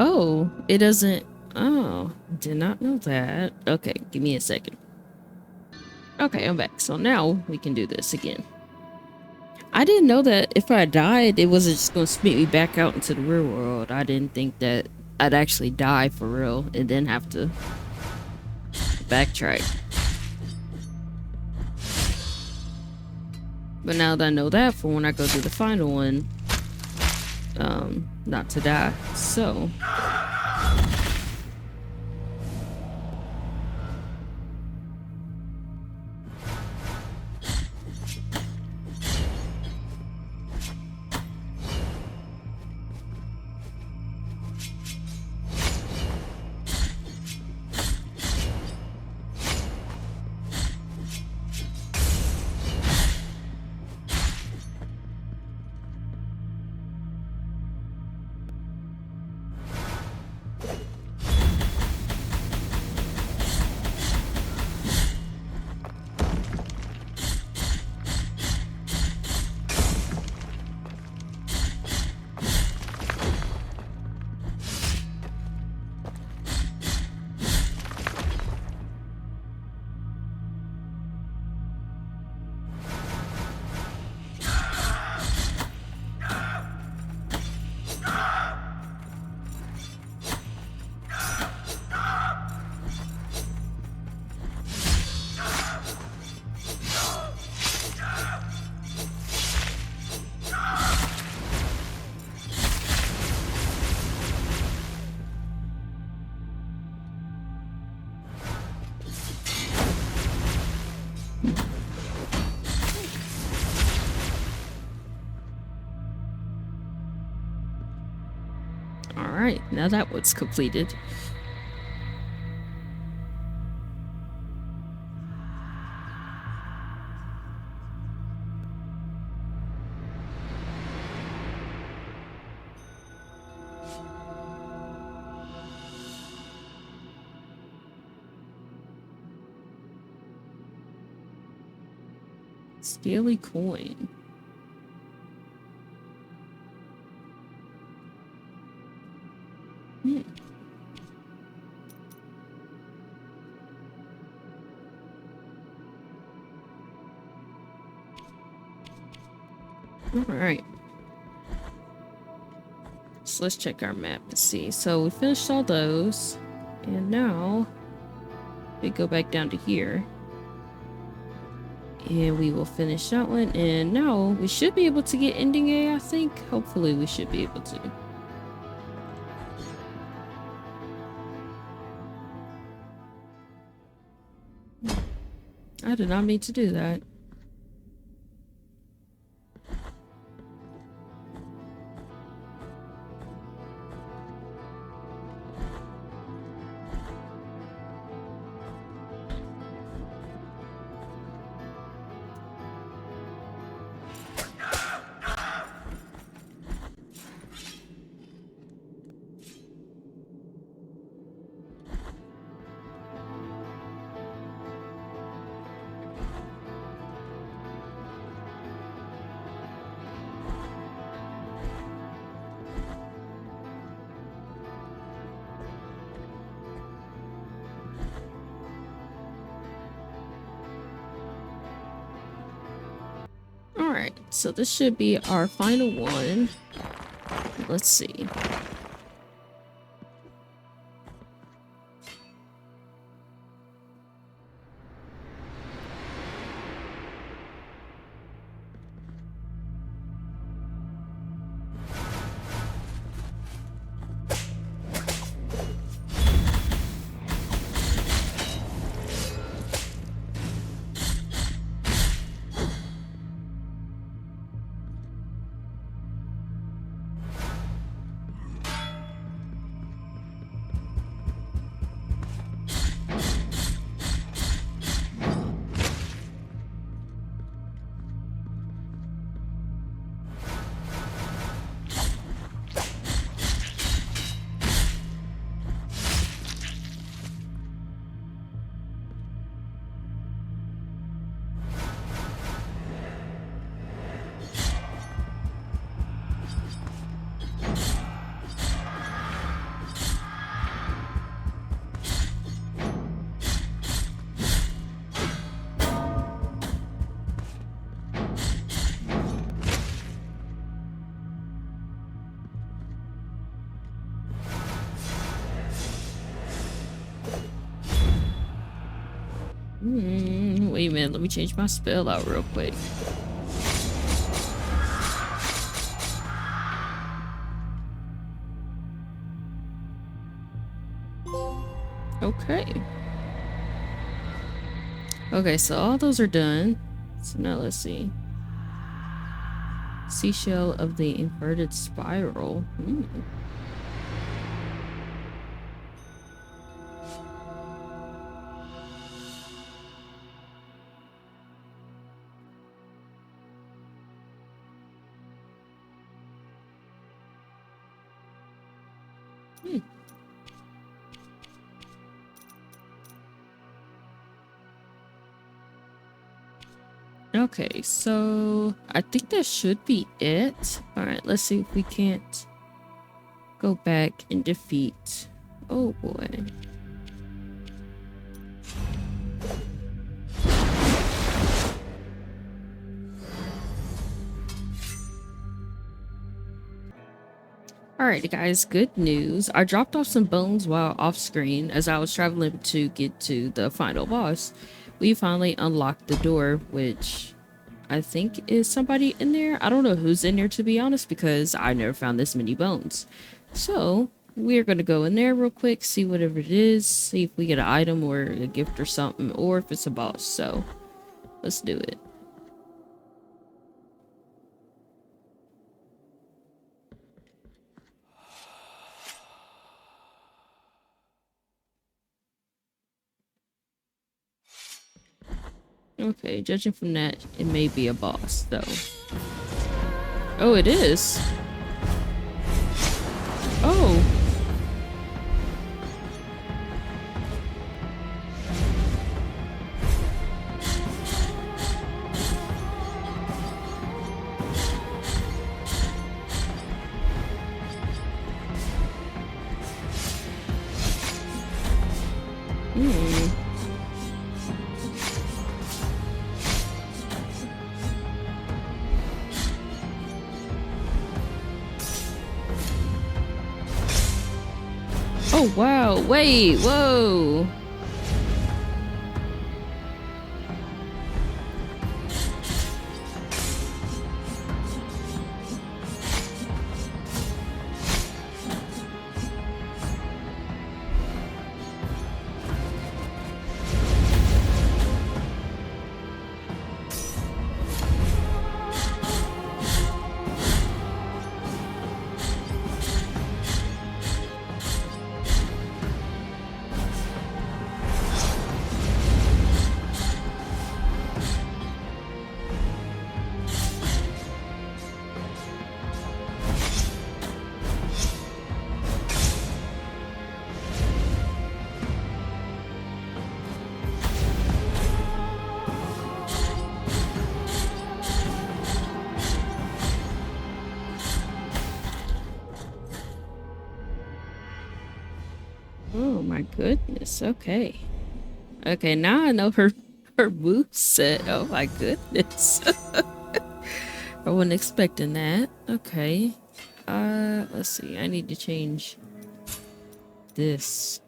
Oh, it doesn't. Oh, did not know that. Okay, give me a second. Okay, I'm back. So now we can do this again. I didn't know that if I died, it wasn't just going to spit me back out into the real world. I didn't think that I'd actually die for real and then have to backtrack. But now that I know that, for when I go do the final one, not to die. So alright, now that one's completed. Scaly coin. Alright. So let's check our map to see. So we finished all those. And now we go back down to here. And we will finish that one. And now we should be able to get ending A, I think. Hopefully we should be able to. I did not mean to do that. Alright, so this should be our final one. Let's see. Wait a minute, let me change my spell out real quick. Okay. Okay, so all those are done. So now let's see. Seashell of the inverted spiral. Okay, so I think that should be it. Alright, let's see if we can't go back and defeat. Oh boy. Alright guys, good news. I dropped off some bones while off screen as I was traveling to get to the final boss. We finally unlocked the door, which I think is somebody in there. I don't know who's in there, to be honest, because I never found this many bones. So we're gonna go in there real quick, see whatever it is, see if we get an item or a gift or something, or if it's a boss. So let's do it. Okay, judging from that, it may be a boss, though. Oh, it is. Oh. Oh, wow. Wait, whoa. Oh my goodness. Okay. Okay, now I know her moveset. Oh my goodness. I wasn't expecting that. Okay. Let's see. I need to change this.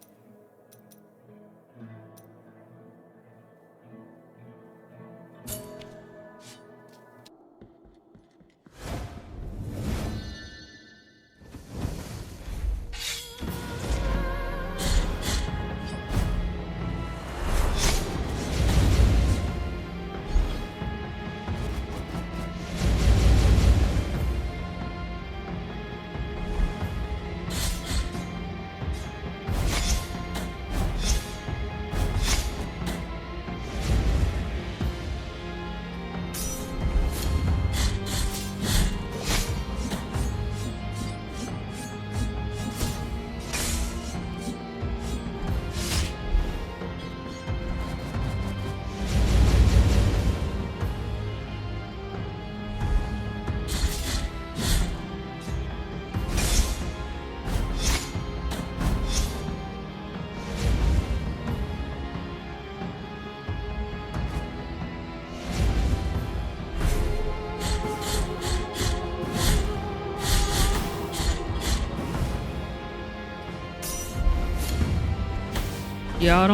Yeah, I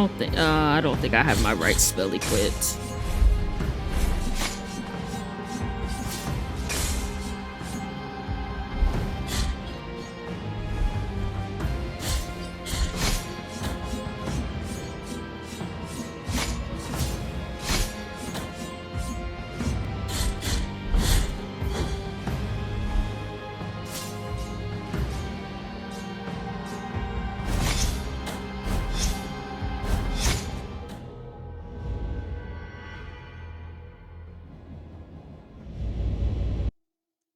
don't think I have my right spell equipped.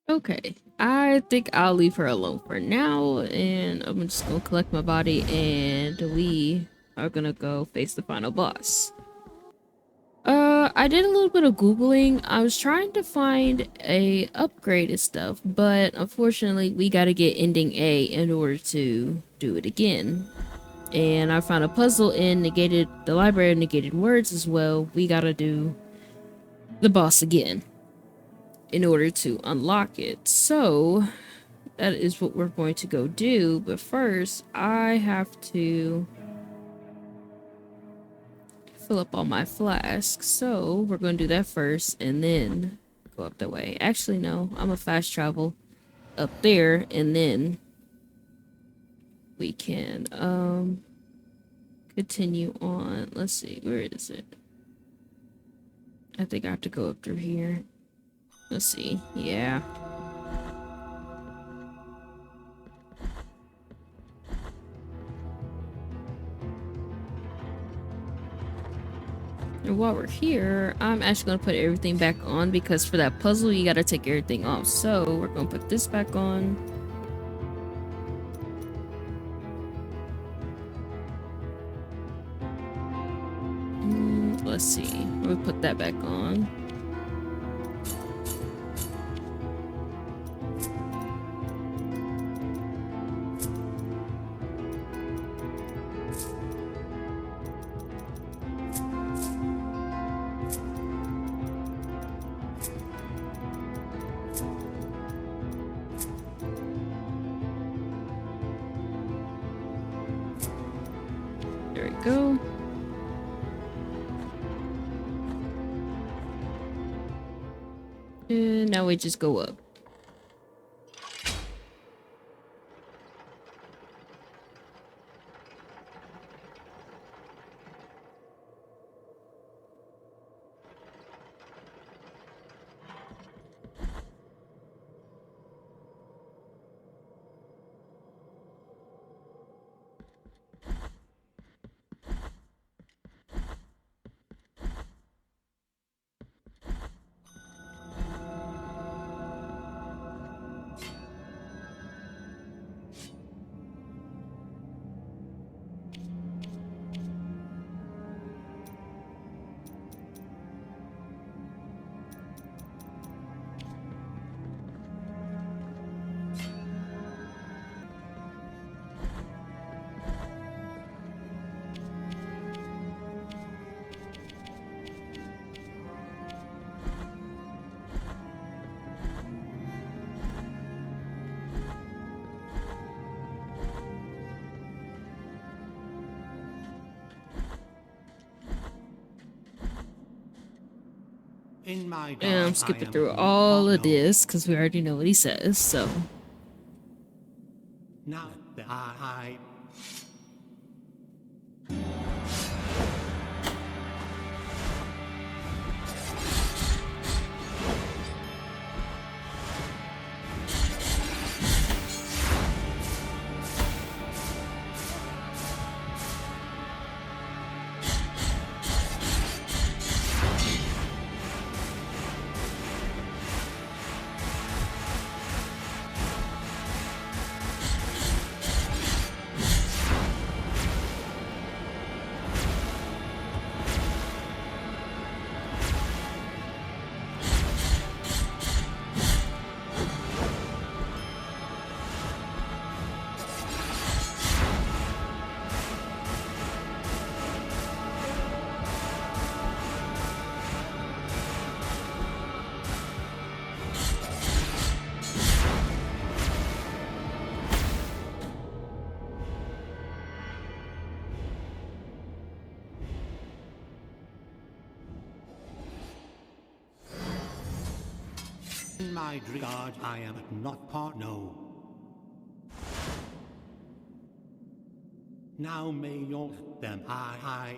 Okay, I think I'll leave her alone for now, and I'm just gonna collect my body, and we are gonna go face the final boss. I did a little bit of Googling. I was trying to find a upgrade and stuff, but unfortunately we gotta get ending A in order to do it again. And I found a puzzle in the library of negated words as well. We gotta do the boss again in order to unlock it. So that is what we're going to go do. But first, I have to fill up all my flasks. So we're going to do that first and then go up that way. Actually, no, I'm a fast travel up there and then we can continue on. Let's see, where is it? I think I have to go up through here. Let's see. Yeah. And while we're here, I'm actually going to put everything back on because for that puzzle, you got to take everything off. So we're going to put this back on. Let's see. We'll put that back on. There we go. And now we just go up. In my And dark, I'm skipping through all of this because we already know what he says, so. Now that I I regard I am not part no. Now may your them I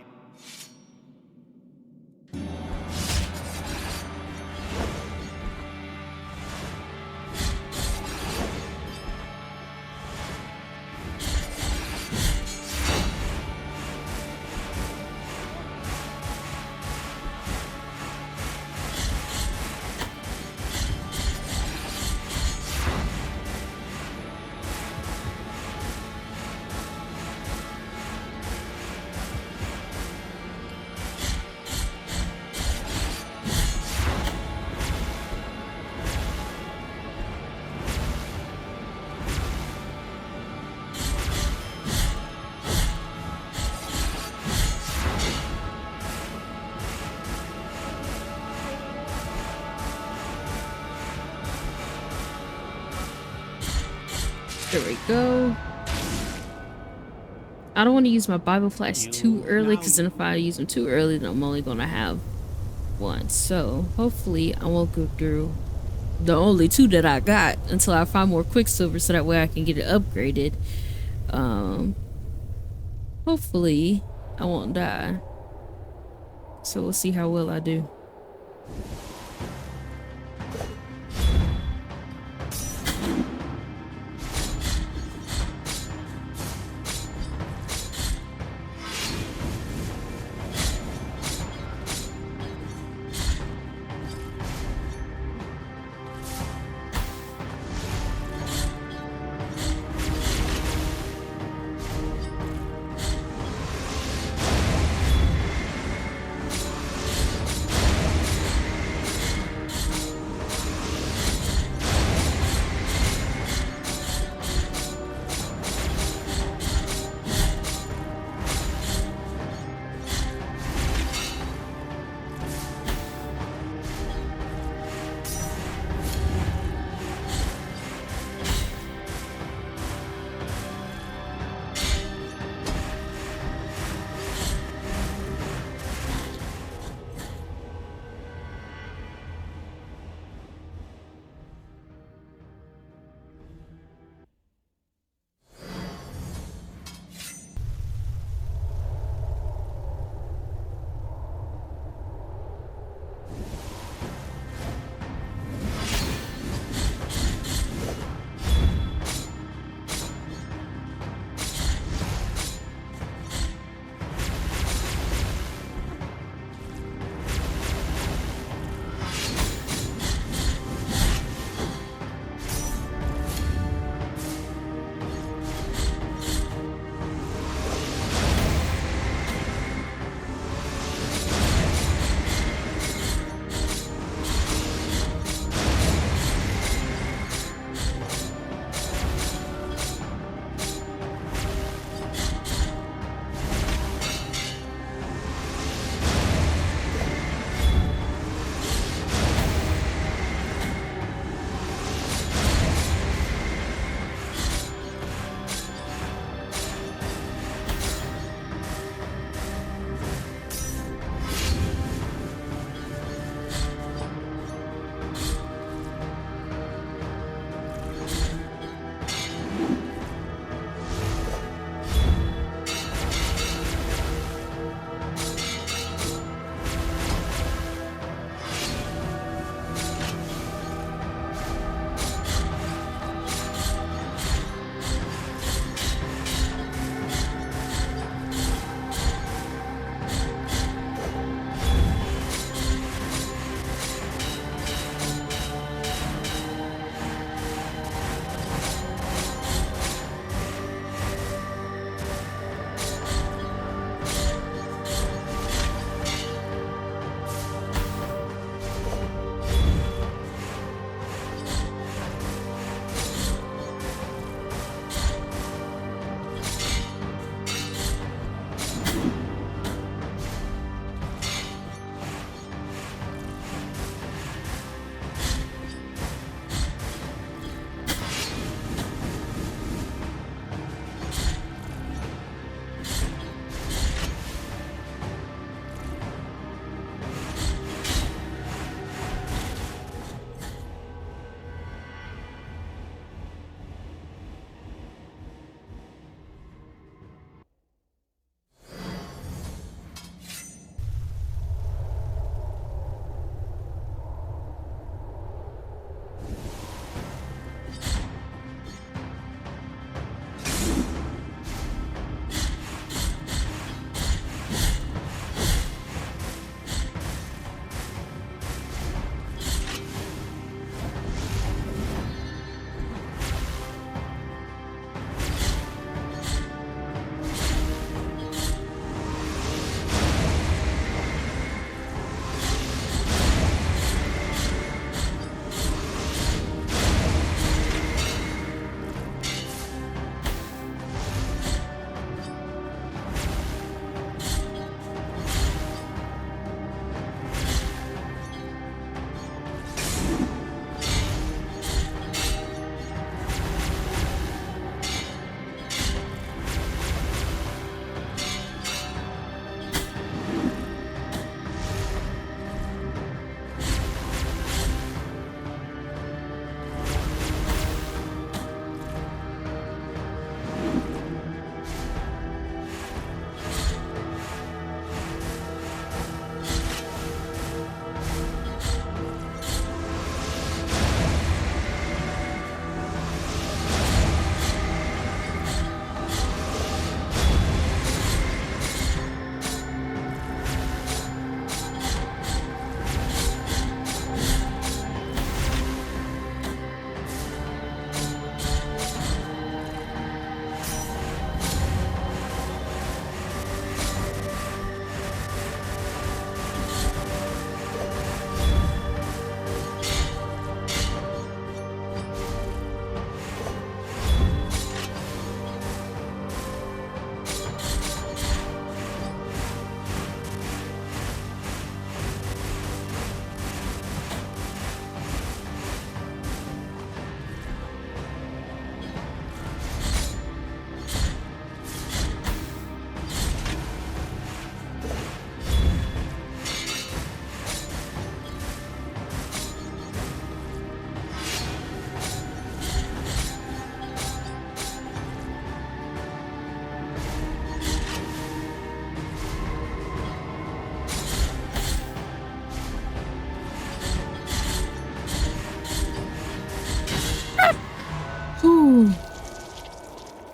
There we go. I don't want to use my Bible flash too early, because then if I use them too early, then I'm only going to have one. So hopefully I won't go through the only two that I got until I find more Quicksilver, so that way I can get it upgraded. Hopefully I won't die. So we'll see how well I do.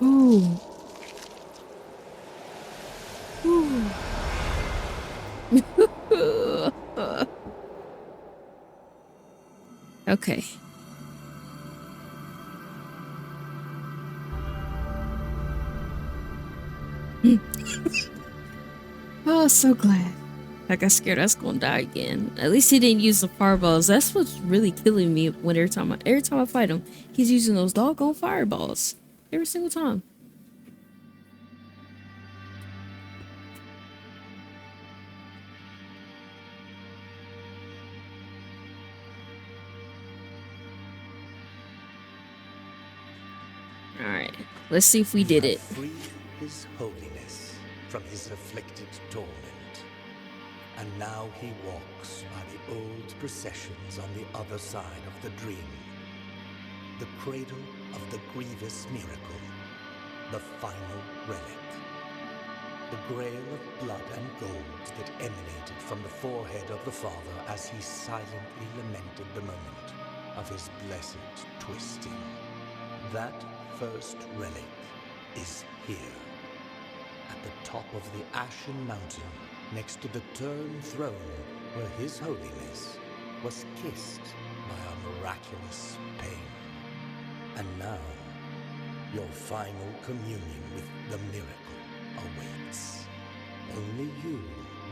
Ooh. Ooh. Okay. Oh, so glad. I got scared I was gonna die again. At least he didn't use the fireballs. That's what's really killing me when every time I fight him, he's using those doggone fireballs. Every single time. Alright. Let's see if we did it. Freed his holiness from his afflicted torment. And now he walks by the old processions on the other side of the dream. The cradle of the grievous miracle. The final relic. The grail of blood and gold that emanated from the forehead of the Father as he silently lamented the moment of his blessed twisting. That first relic is here. At the top of the Ashen Mountain, next to the turned throne where His Holiness was kissed by a miraculous pain. And now, your final communion with the miracle awaits. Only you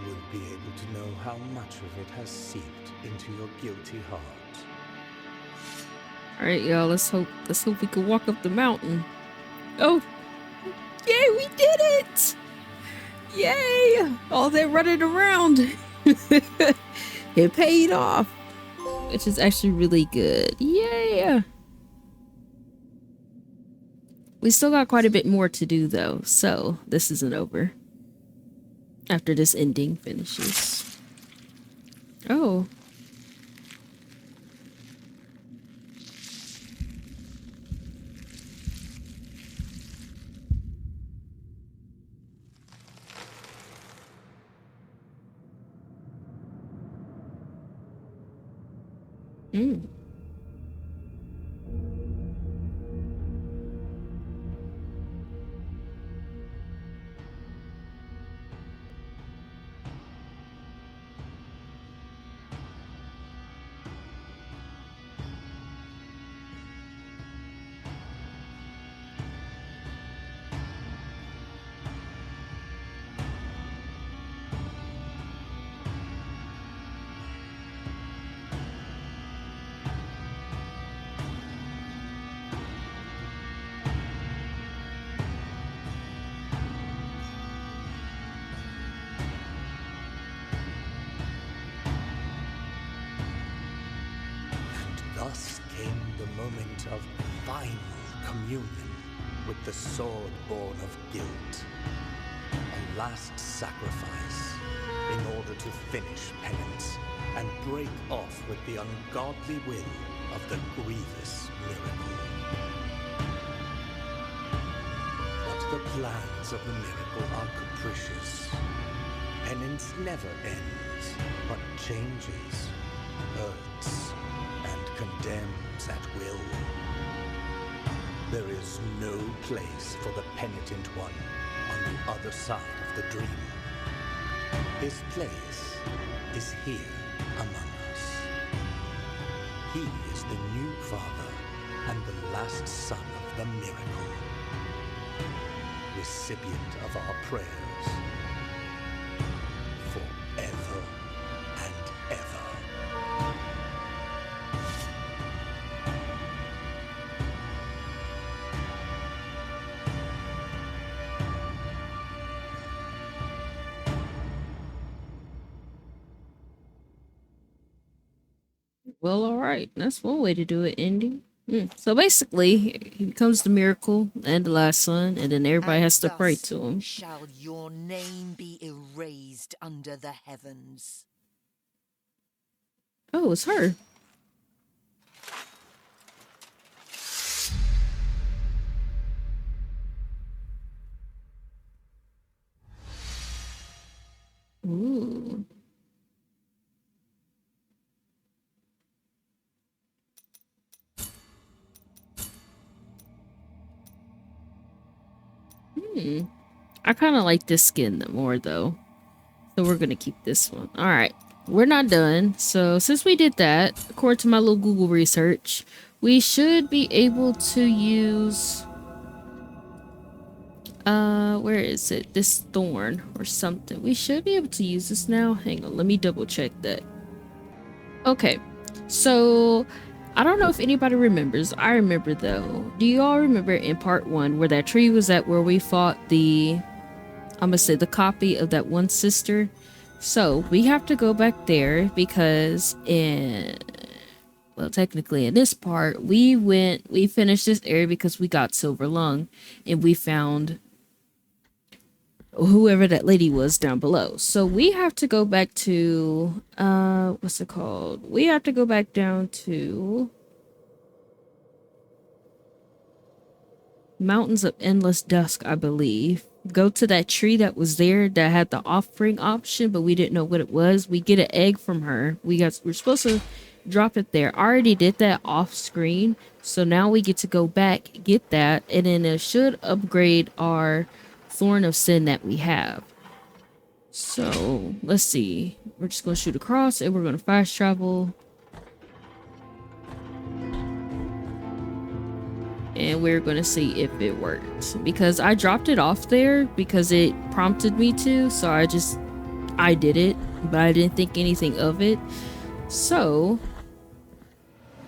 will be able to know how much of it has seeped into your guilty heart. Alright, y'all, let's hope we can walk up the mountain. Oh! Yay, we did it! Yay! All that running around. It paid off. Which is actually really good. Yay! We still got quite a bit more to do though, so this isn't over. After this ending finishes. Oh. Mm. Thus came the moment of final communion with the sword born of guilt. A last sacrifice in order to finish penance and break off with the ungodly will of the grievous miracle. But the plans of the miracle are capricious. Penance never ends, but changes, hurts, and condemns at will. There is no place for the penitent one on the other side of the dream. His place is here among us. He is the new Father and the last Son of the miracle, recipient of our prayers forever and ever. Well, alright. That's one way to do it, ending. So basically, he becomes the miracle and the last son, and then everybody has to pray to him. Shall your name be erased under the heavens? Oh, it's her. Ooh. I kind of like this skin more though. So we're gonna keep this one. All right, we're not done. So since we did that, according to my little Google research, we should be able to use where is it? This thorn or something. We should be able to use this now. Hang on, let me double check that. Okay, so I don't know if anybody remembers. I remember though. Do you all remember in part 1 where that tree was at, where we fought the, I'm gonna say, the copy of that one sister? So we have to go back there because well, technically in this part, we finished this area because we got Silver Lung and we found whoever that lady was down below. So we have to go back to, what's it called? We have to go back down to Mountains of Endless Dusk, I believe. Go to that tree that was there that had the offering option, but we didn't know what it was. We get an egg from her. We're supposed to drop it there. I already did that off screen, so now we get to go back, get that, and then it should upgrade our Thorn of Sin that we have. So let's see. We're just gonna shoot across and we're gonna fast travel. And we're gonna see if it works, because I dropped it off there because it prompted me to, so I did it, but I didn't think anything of it. So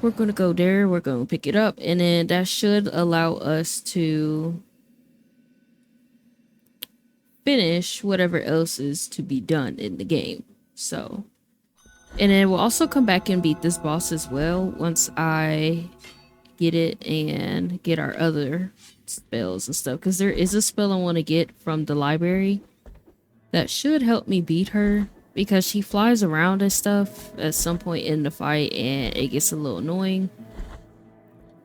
we're gonna go there, we're gonna pick it up, and then that should allow us to finish whatever else is to be done in the game. So, and then we'll also come back and beat this boss as well once I get it and get our other spells and stuff, because there is a spell I want to get from the library that should help me beat her, because she flies around and stuff at some point in the fight and it gets a little annoying,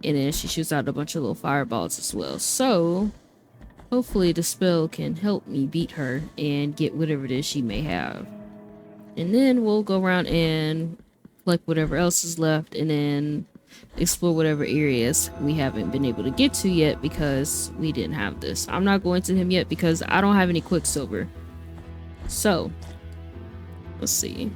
and then she shoots out a bunch of little fireballs as well. So hopefully the spell can help me beat her and get whatever it is she may have, and then we'll go around and collect whatever else is left and then explore whatever areas we haven't been able to get to yet because we didn't have this. I'm not going to him yet because I don't have any Quicksilver. So let's see.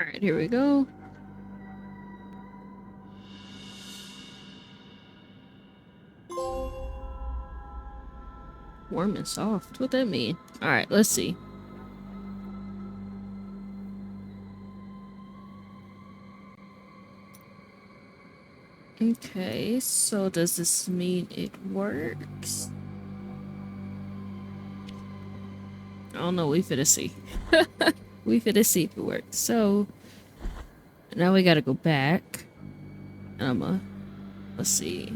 Alright, here we go. Warm and soft. What that mean? Alright, let's see. Okay, so does this mean it works? I don't know, we finna see. We finna see if it works. So now we gotta go back. Let's see.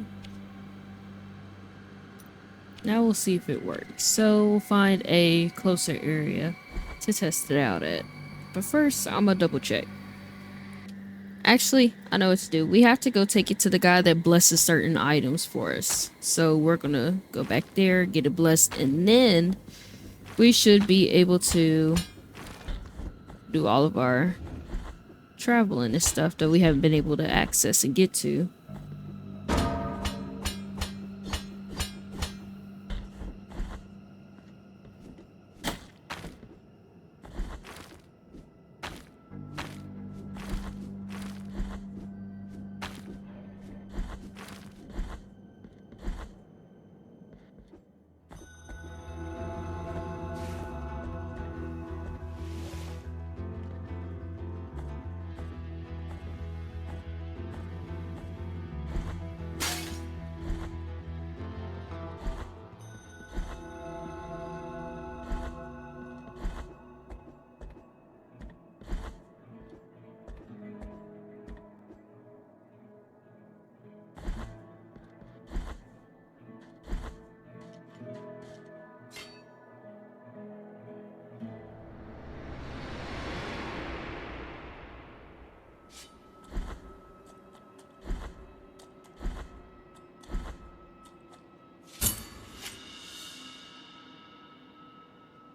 Now we'll see if it works. So we'll find a closer area to test it out at. But first, I'm gonna double check. Actually, I know what to do. We have to go take it to the guy that blesses certain items for us. So we're gonna go back there, get it blessed, and then we should be able to do all of our traveling and stuff that we haven't been able to access and get to.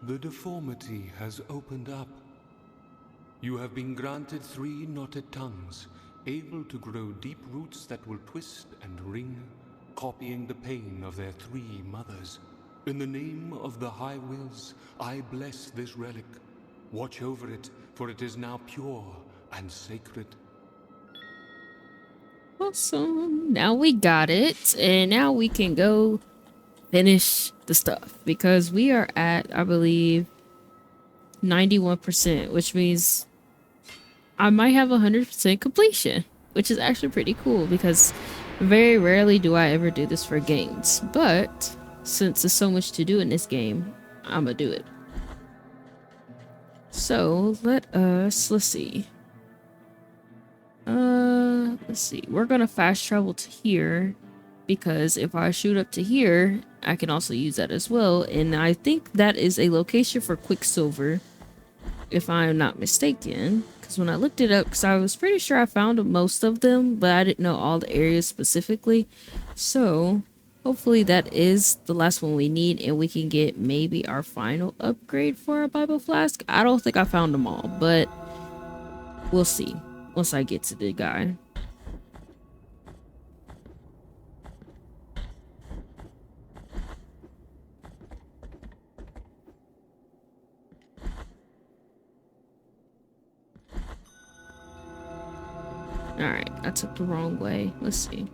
The deformity has opened up. You have been granted 3 knotted tongues, able to grow deep roots that will twist and wring, copying the pain of their 3 mothers. In the name of the High Wills, I bless this relic. Watch over it, for it is now pure and sacred. Awesome. Now we got it, and now we can go finish the stuff because we are at, I believe, 91%, which means I might have 100% completion, which is actually pretty cool because very rarely do I ever do this for games. But since there's so much to do in this game, I'm gonna do it. So let's see. Let's see. We're gonna fast travel to here because if I shoot up to here, I can also use that as well. And I think that is a location for Quicksilver, if I'm not mistaken. Because when I looked it up, because I was pretty sure I found most of them, but I didn't know all the areas specifically. So hopefully that is the last one we need, and we can get maybe our final upgrade for our Bible Flask. I don't think I found them all, but we'll see once I get to the guy. Alright, I took the wrong way. Let's see.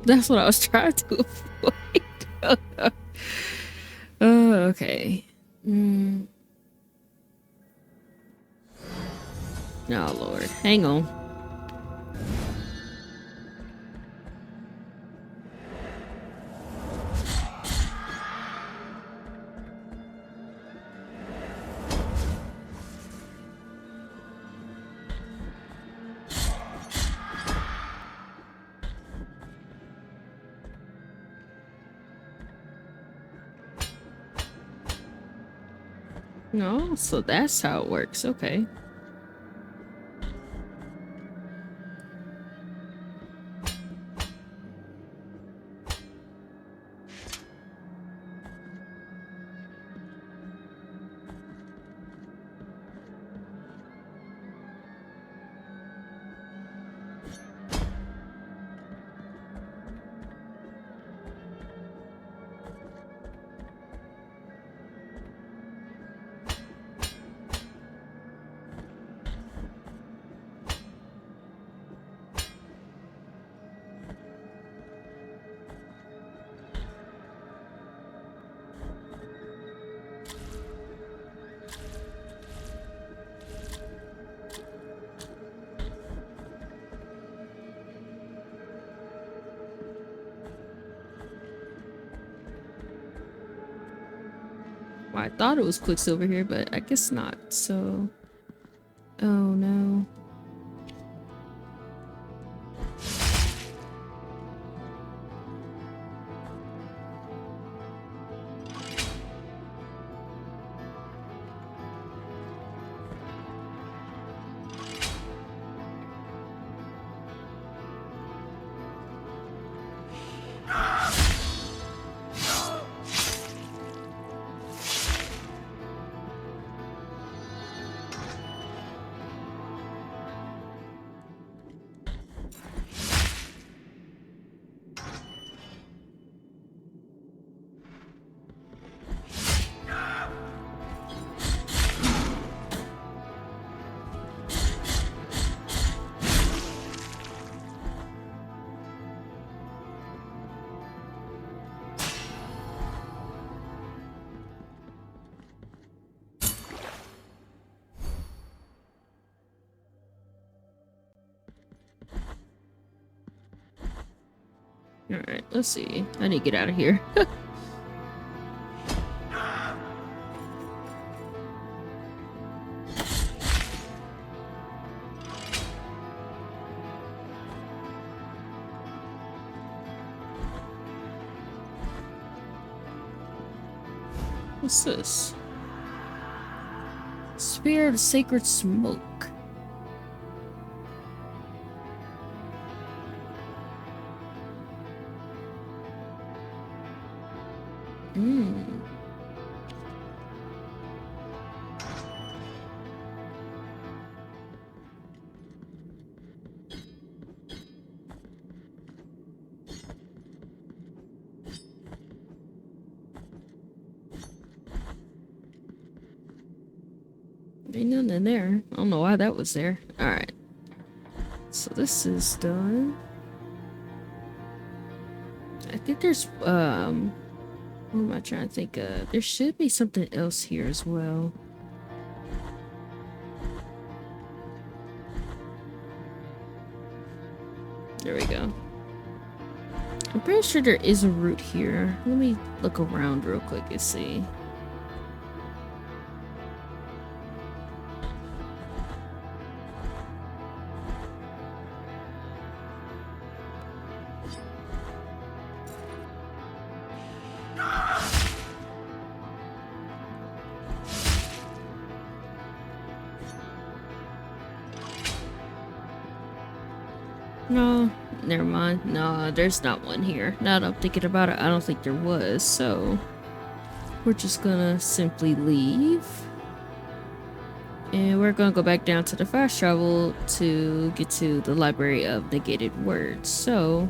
That's what I was trying to avoid. Oh, okay. Oh, Lord. Hang on. No, so that's how it works. Okay. Well, I thought it was Quicksilver here, but I guess not. So, oh no. Alright, let's see. I need to get out of here. What's this? Spear of Sacred Smoke. Ain't nothing in there. I don't know why that was there. Alright. So this is done. I think there's, what am I trying to think of? There should be something else here as well. There we go. I'm pretty sure there is a route here. Let me look around real quick and see. No, never mind. No, there's not one here. Now that I'm thinking about it, I don't think there was. So we're just gonna simply leave. And we're gonna go back down to the fast travel to get to the Library of Negated Words. So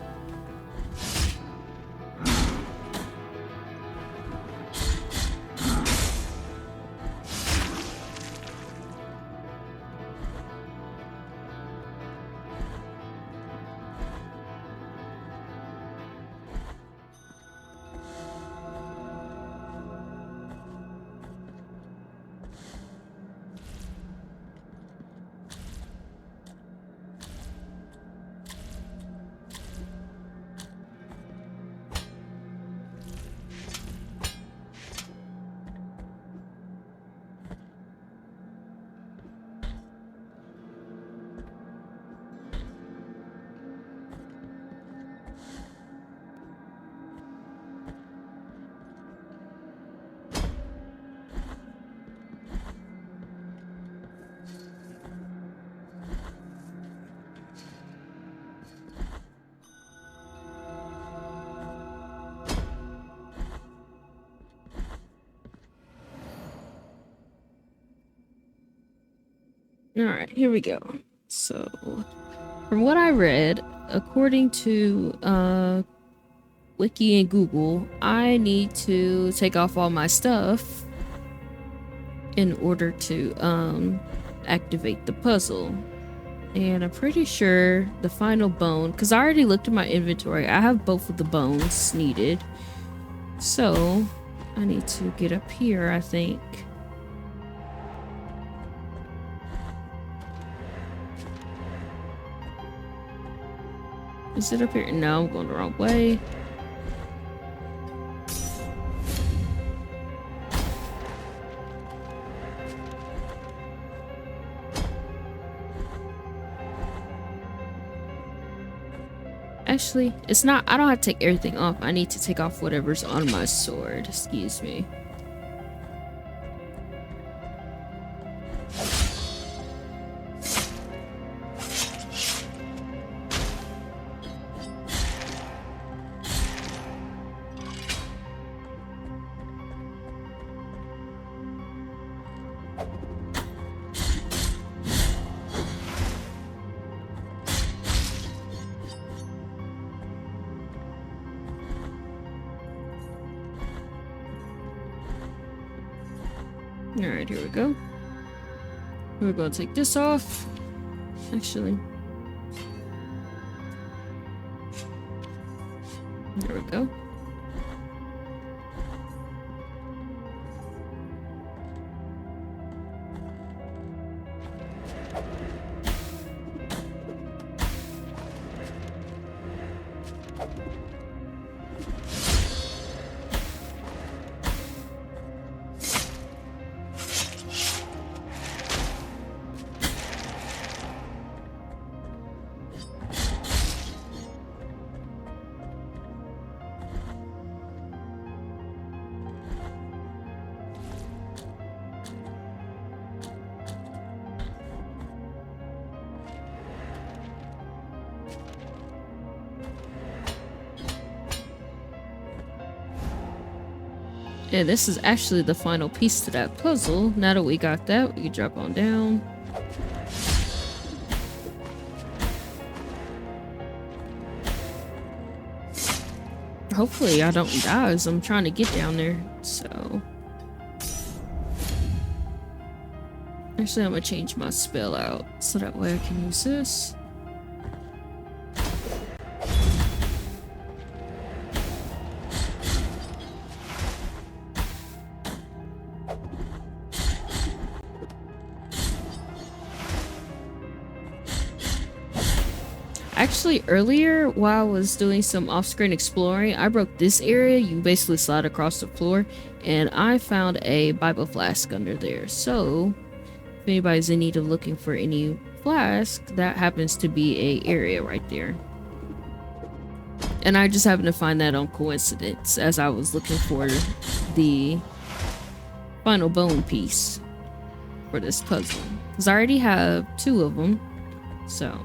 alright, here we go. So, from what I read, according to Wiki and Google, I need to take off all my stuff in order to activate the puzzle. And I'm pretty sure the final bone, because I already looked at my inventory, I have both of the bones needed. So, I need to get up here, I think. Is it up here? No, I'm going the wrong way. Actually, it's not. I don't have to take everything off. I need to take off whatever's on my sword. Excuse me. Alright, here we go. We're gonna take this off. Actually. There we go. Yeah, this is actually the final piece to that puzzle. Now that we got that, we can drop on down. Hopefully I don't die as I'm trying to get down there, so... Actually, I'm gonna change my spell out, so that way I can use this. Actually, earlier, while I was doing some off-screen exploring, I broke this area. You basically slide across the floor, and I found a Bible flask under there. So, if anybody's in need of looking for any flask, that happens to be a area right there. And I just happened to find that on coincidence as I was looking for the final bone piece for this puzzle. Because I already have 2 of them, so...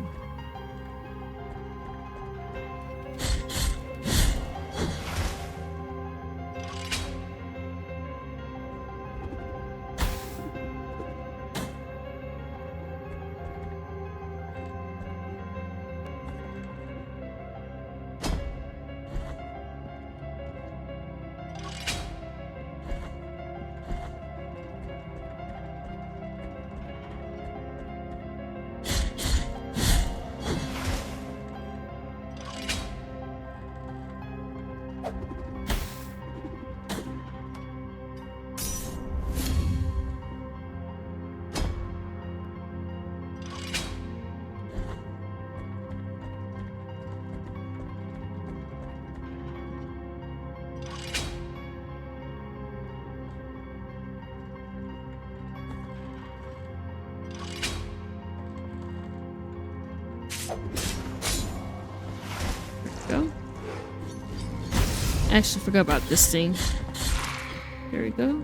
Go. Actually forgot about this thing. There we go.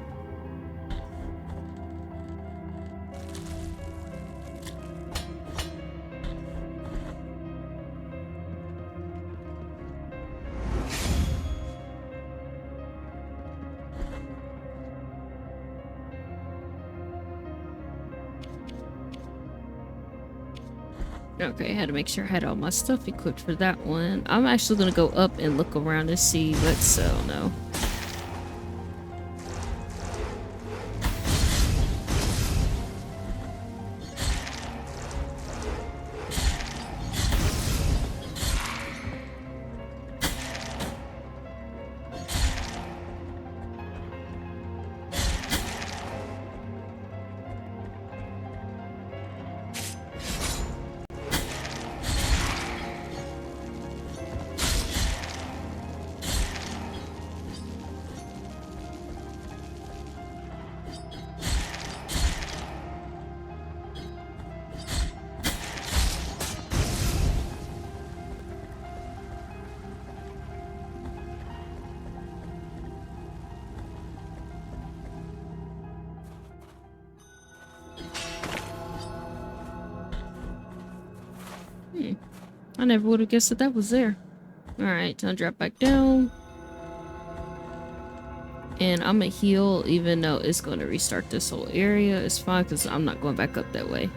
Okay, I had to make sure I had all my stuff equipped for that one. I'm actually gonna go up and look around and see what's no. I never would have guessed that that was there. Alright, time to drop back down. And I'm gonna heal even though it's gonna restart this whole area. It's fine because I'm not going back up that way.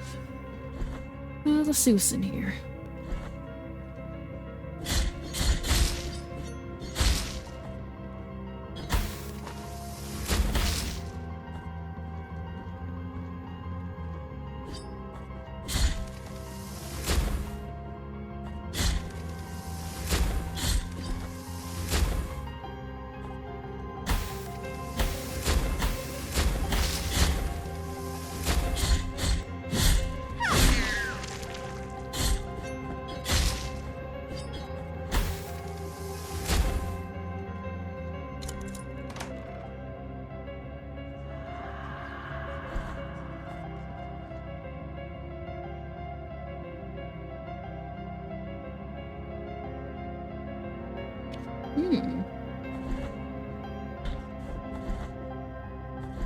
Let's see what's in here.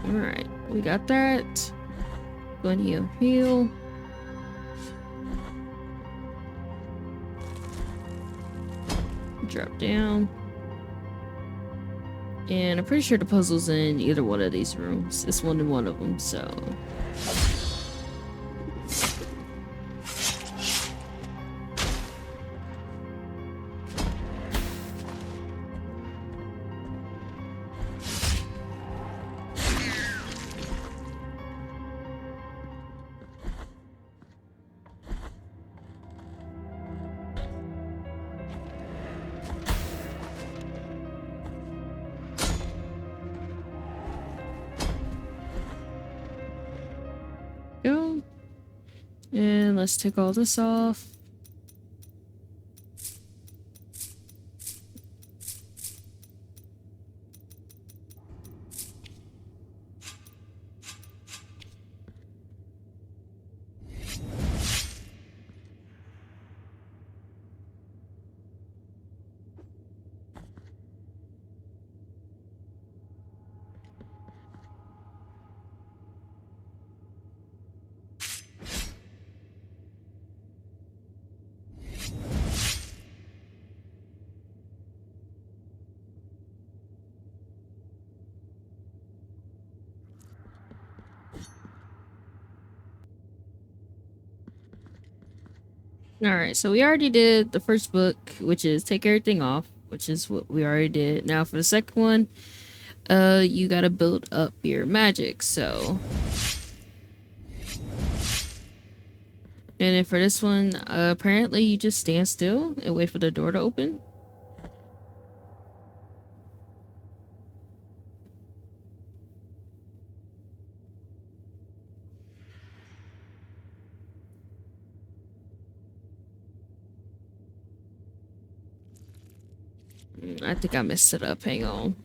Alright, we got that. Going to heal. Drop down. And I'm pretty sure the puzzle's in either one of these rooms. It's one in one of them, so... Go. And let's take all this off. Alright, so we already did the first book, which is take everything off, which is what we already did. Now for the second one, you gotta build up your magic, so... And then for this one, apparently you just stand still and wait for the door to open. I think I messed it up. Hang on.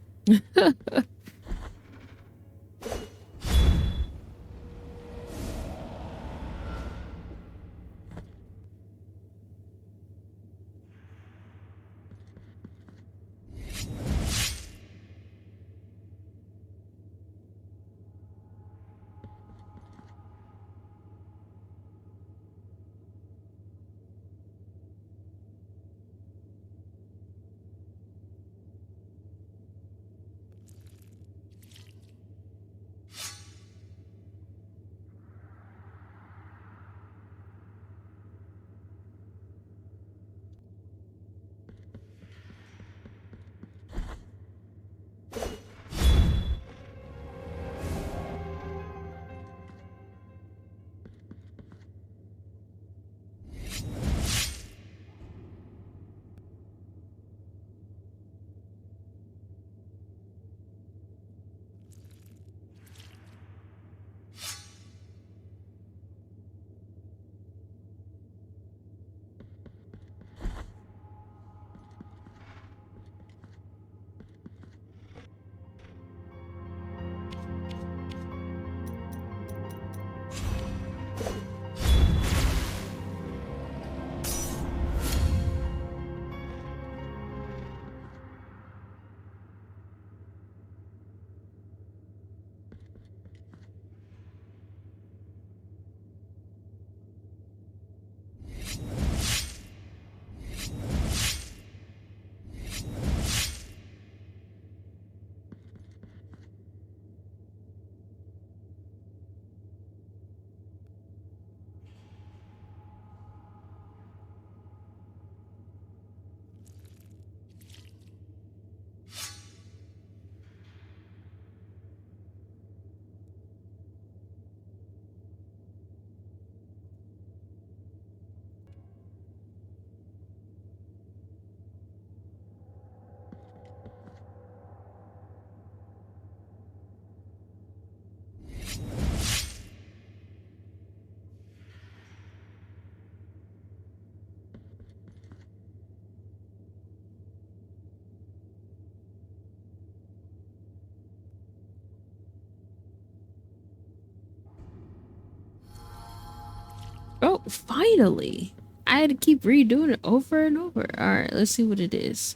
Oh, finally. I had to keep redoing it over and over. Alright, let's see what it is.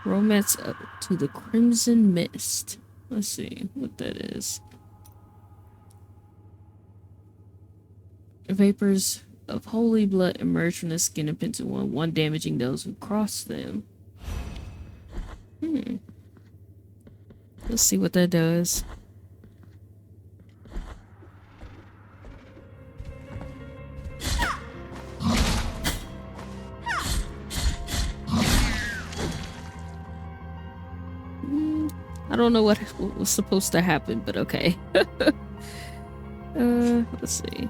Romance up to the Crimson Mist. Let's see what that is. Vapors of holy blood emerge from the skin of Pinto one damaging those who cross them. Let's see what that does. I don't know what was supposed to happen, but okay. Let's see.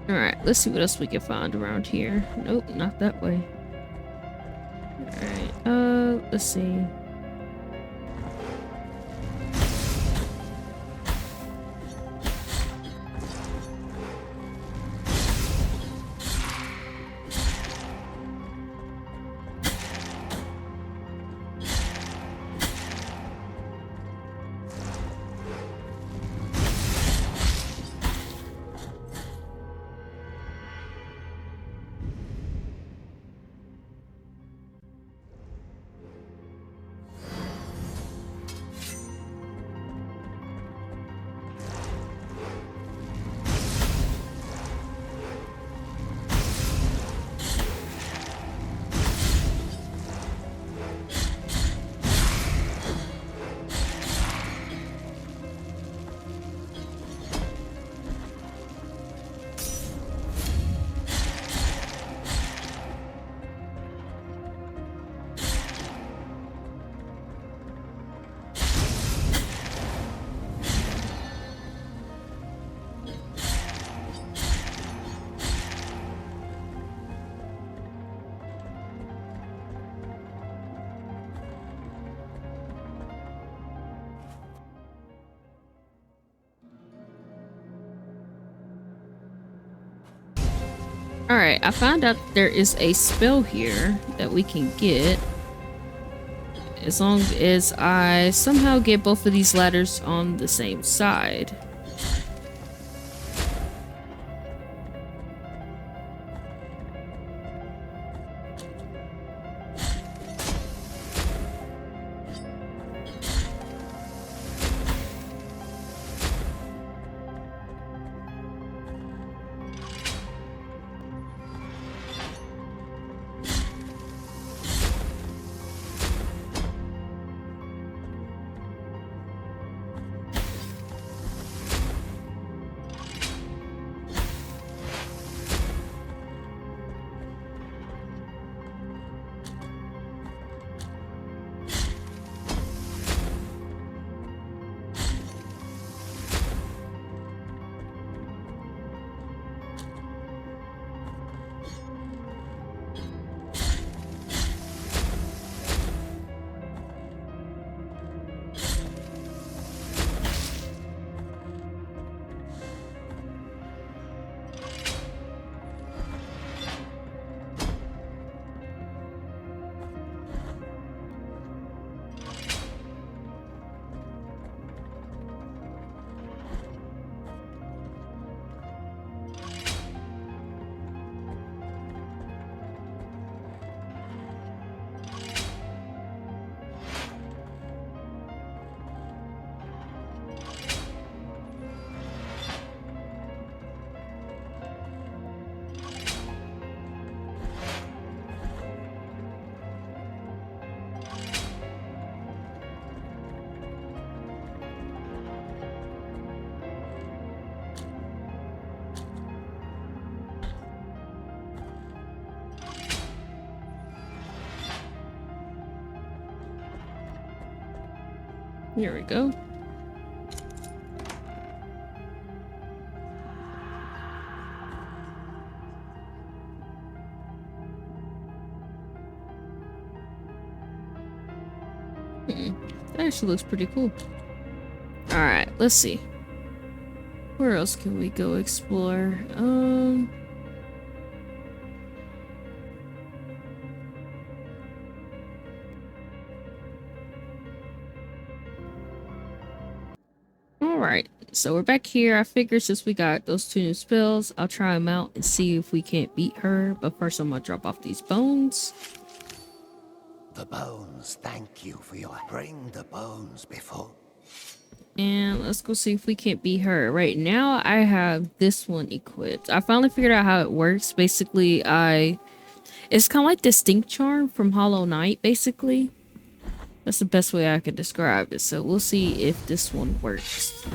Alright, let's see what else we can find around here. Nope, not that way. Alright, let's see. Alright, I found out there is a spell here that we can get. As long as I somehow get both of these ladders on the same side. Here we go. That actually looks pretty cool. Alright, let's see. Where else can we go explore? Alright, so we're back here. I figured since we got those 2 new spells, I'll try them out and see if we can't beat her. But first I'm gonna drop off these bones. The bones, thank you for your... Bring the bones before... And let's go see if we can't beat her. Right now, I have this one equipped. I finally figured out how it works. Basically, it's kind of like Distinct Charm from Hollow Knight, basically. That's the best way I could describe it. So we'll see if this one works.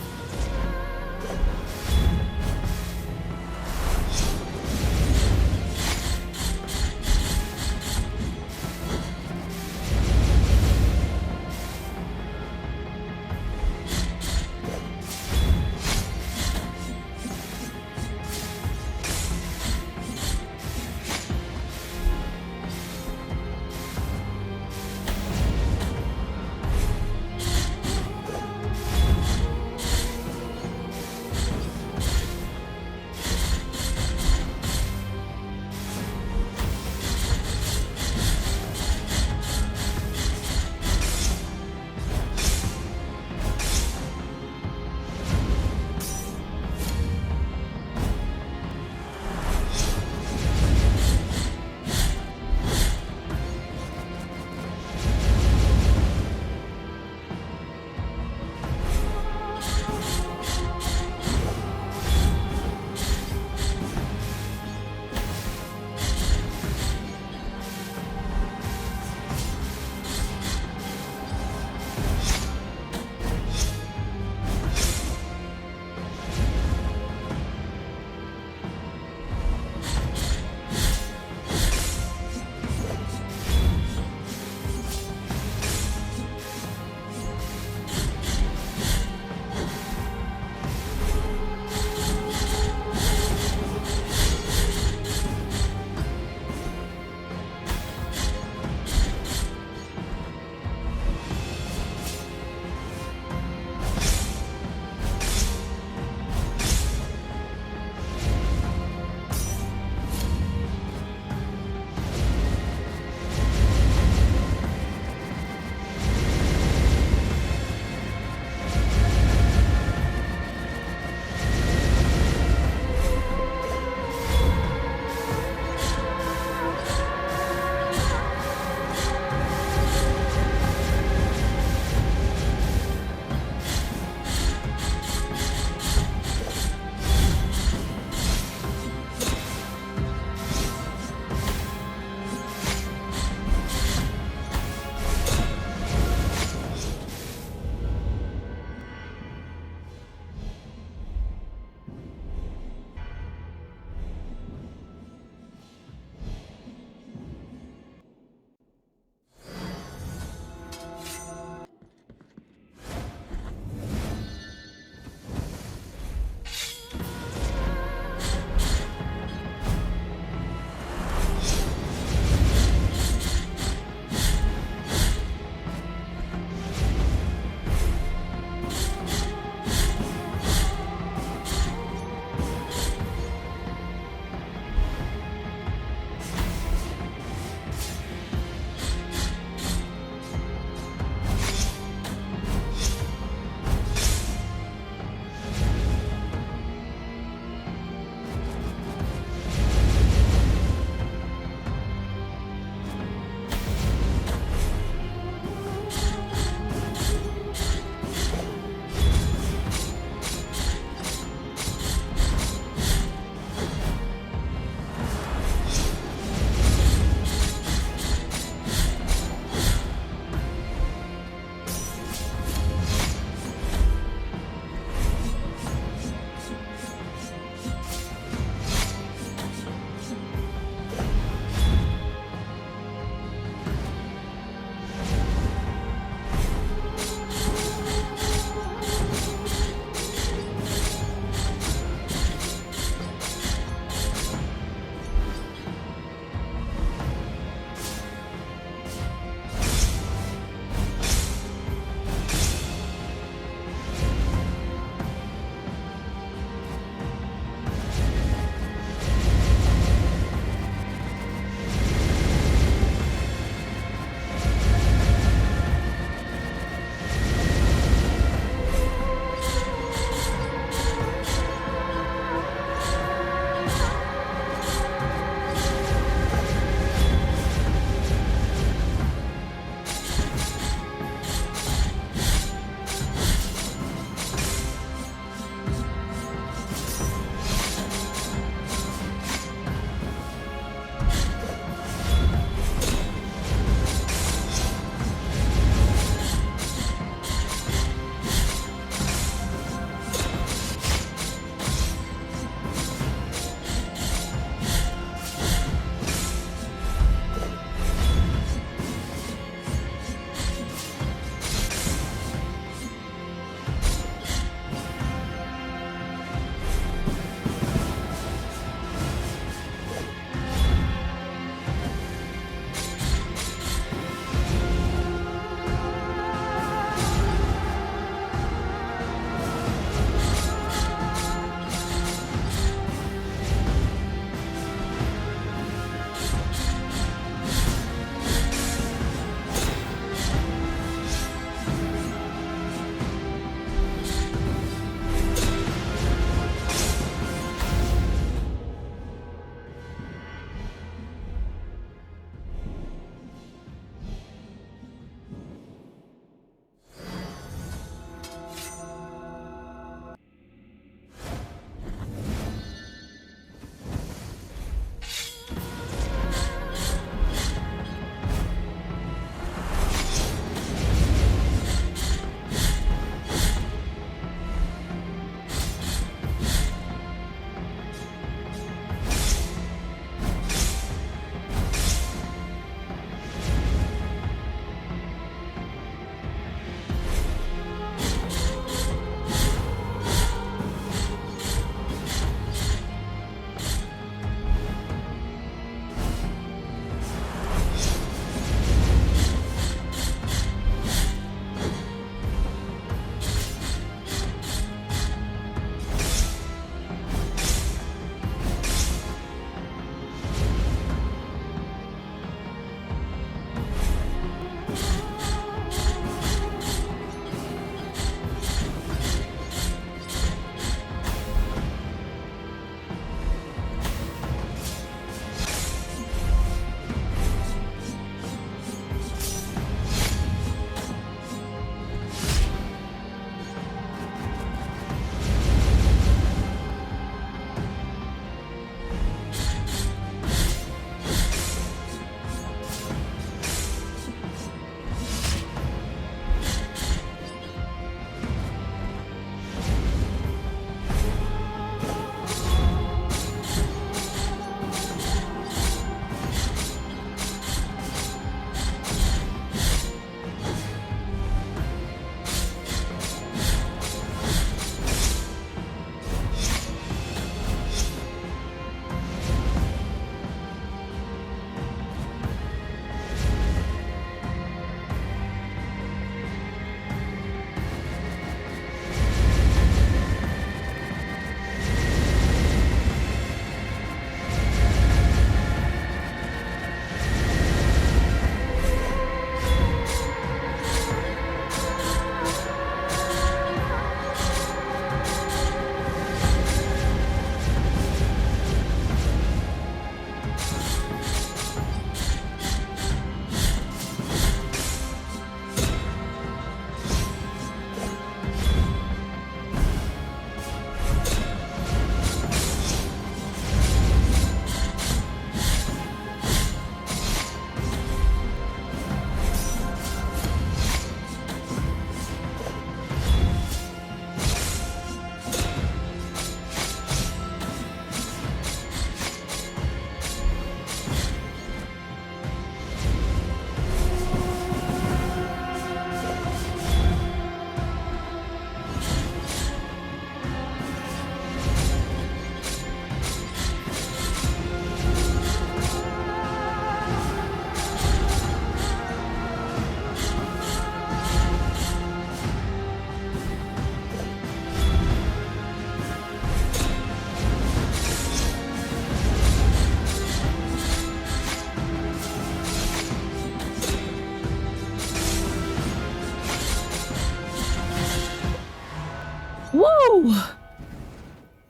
Woo!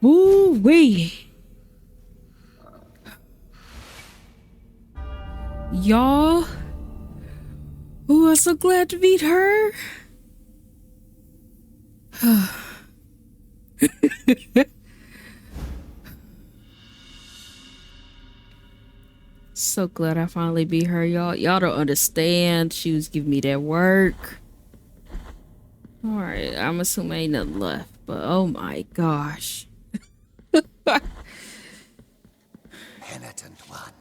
Woo-wee! Y'all. Ooh, I'm so glad to meet her. So glad I finally beat her, y'all. Y'all don't understand. She was giving me that work. Alright, I'm assuming ain't nothing left, but oh my gosh. Penitent one,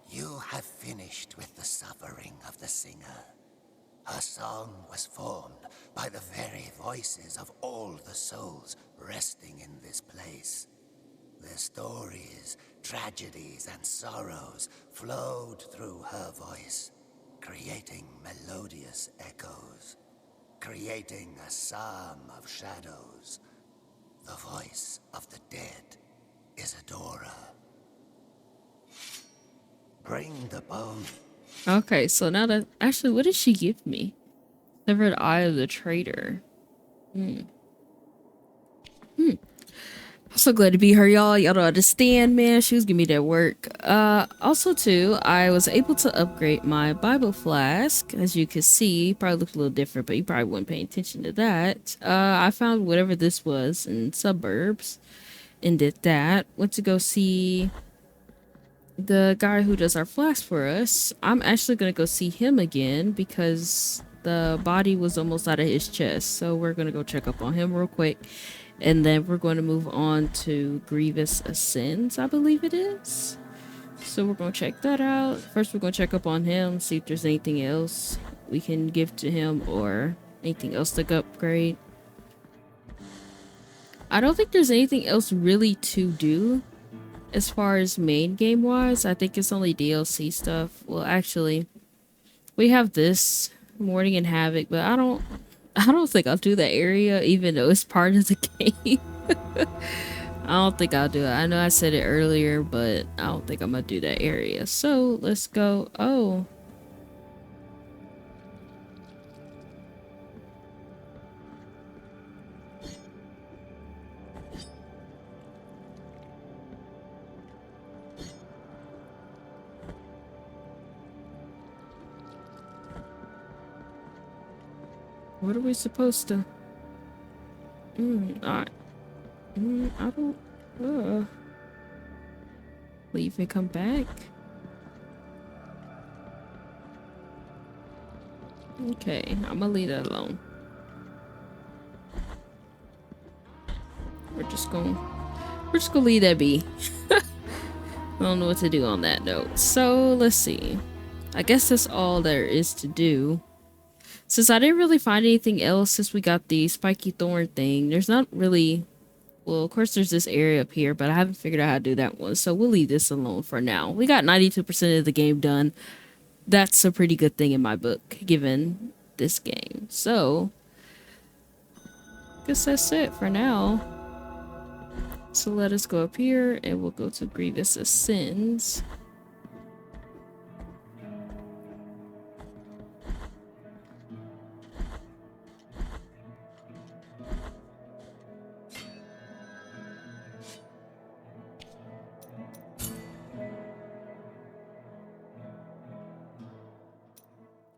you have finished with the suffering of the singer. Her song was formed by the very voices of all the souls resting in this place. Their stories, tragedies, and sorrows flowed through her voice, creating melodious echoes, creating a psalm of shadows. The voice of the dead, Isidora. Bring the bone. Okay, so now that actually, what did she give me? Severed Eye of the Traitor. I'm so glad to be her, y'all. Y'all don't understand, man. She was giving me that work. Also too, I was able to upgrade my Bible flask. As you can see, probably looks a little different, but you probably wasn't paying attention to that. I found whatever this was in suburbs and did that. Went to go see the guy who does our flask for us. I'm actually gonna go see him again because the body was almost out of his chest. So we're gonna go check up on him real quick. And then we're going to move on to Grievous Ascends, I believe it is. So we're going to check that out. First, we're going to check up on him, see if there's anything else we can give to him or anything else to upgrade. I don't think there's anything else really to do as far as main game wise. I think it's only DLC stuff. Well, actually, we have this Morning in Havoc, but I don't think I'll do that area, even though it's part of the game. I don't think I'll do it. I know I said it earlier, but I don't think I'm gonna do that area. So let's go. Oh. What are we supposed to? I don't. Leave and come back. Okay, I'm gonna leave that alone. We're just gonna leave that be. I don't know what to do on that note. So let's see. I guess that's all there is to do. Since I didn't really find anything else since we got the spiky thorn thing, there's not really... Well, of course there's this area up here, but I haven't figured out how to do that one, so we'll leave this alone for now. We got 92% of the game done. That's a pretty good thing in my book, given this game. So, guess that's it for now. So let us go up here, and we'll go to Grievous Ascends.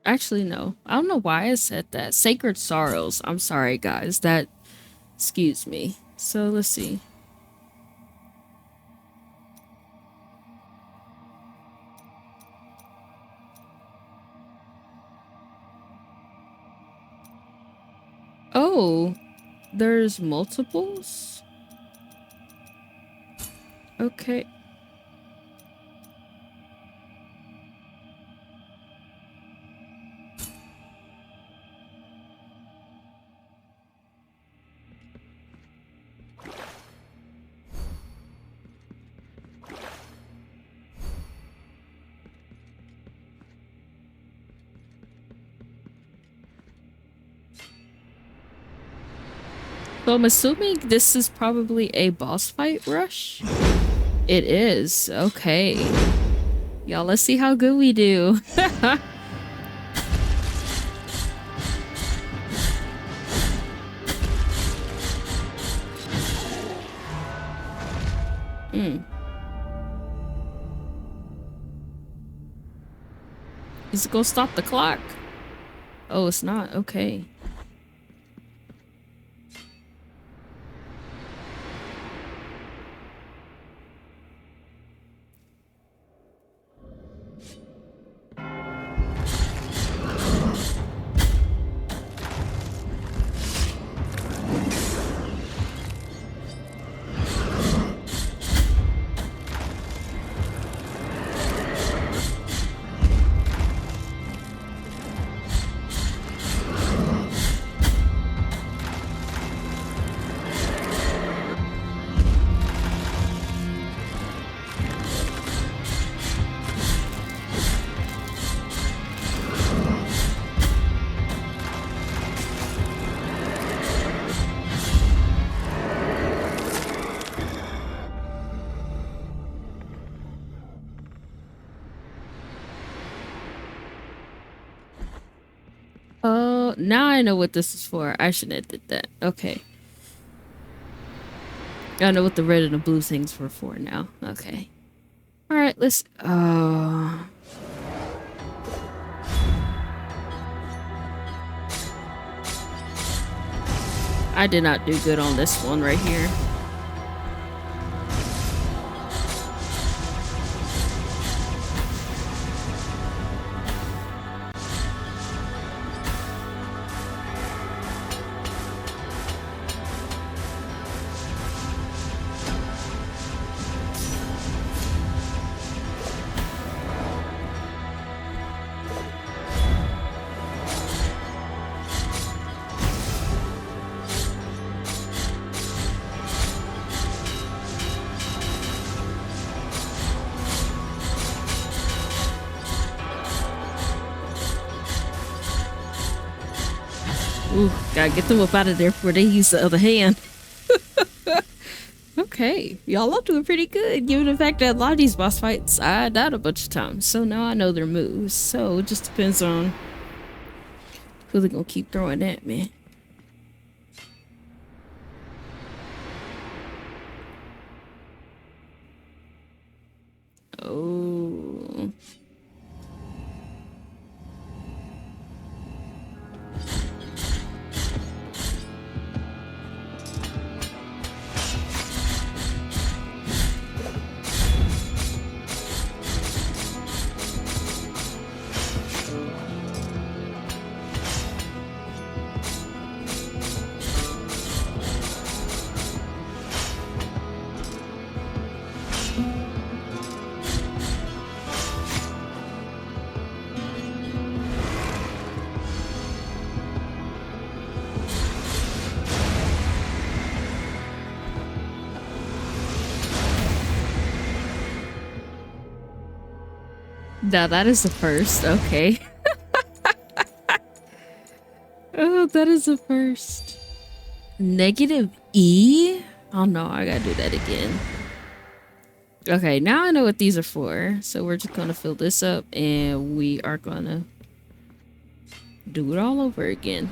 Actually, no. I don't know why I said that. Sacred Sorrows. I'm sorry, guys. That... Excuse me. So, let's see. Oh. There's multiples? Okay. So I'm assuming this is probably a boss fight rush? It is. Okay. Y'all, let's see how good we do. Is it gonna stop the clock? Oh, it's not. Okay. Oh, now I know what this is for. I shouldn't have did that. Okay. I know what the red and the blue things were for now. Okay. Alright, let's... I did not do good on this one right here. Ooh, gotta get them up out of there before they use the other hand. Okay, y'all are doing pretty good, given the fact that a lot of these boss fights I died a bunch of times. So now I know their moves. So it just depends on who they're gonna keep throwing at me. Oh. Now that is the first, okay. Oh, that is the first. Negative E? Oh no, I gotta do that again. Okay, now I know what these are for. So we're just gonna fill this up and we are gonna do it all over again.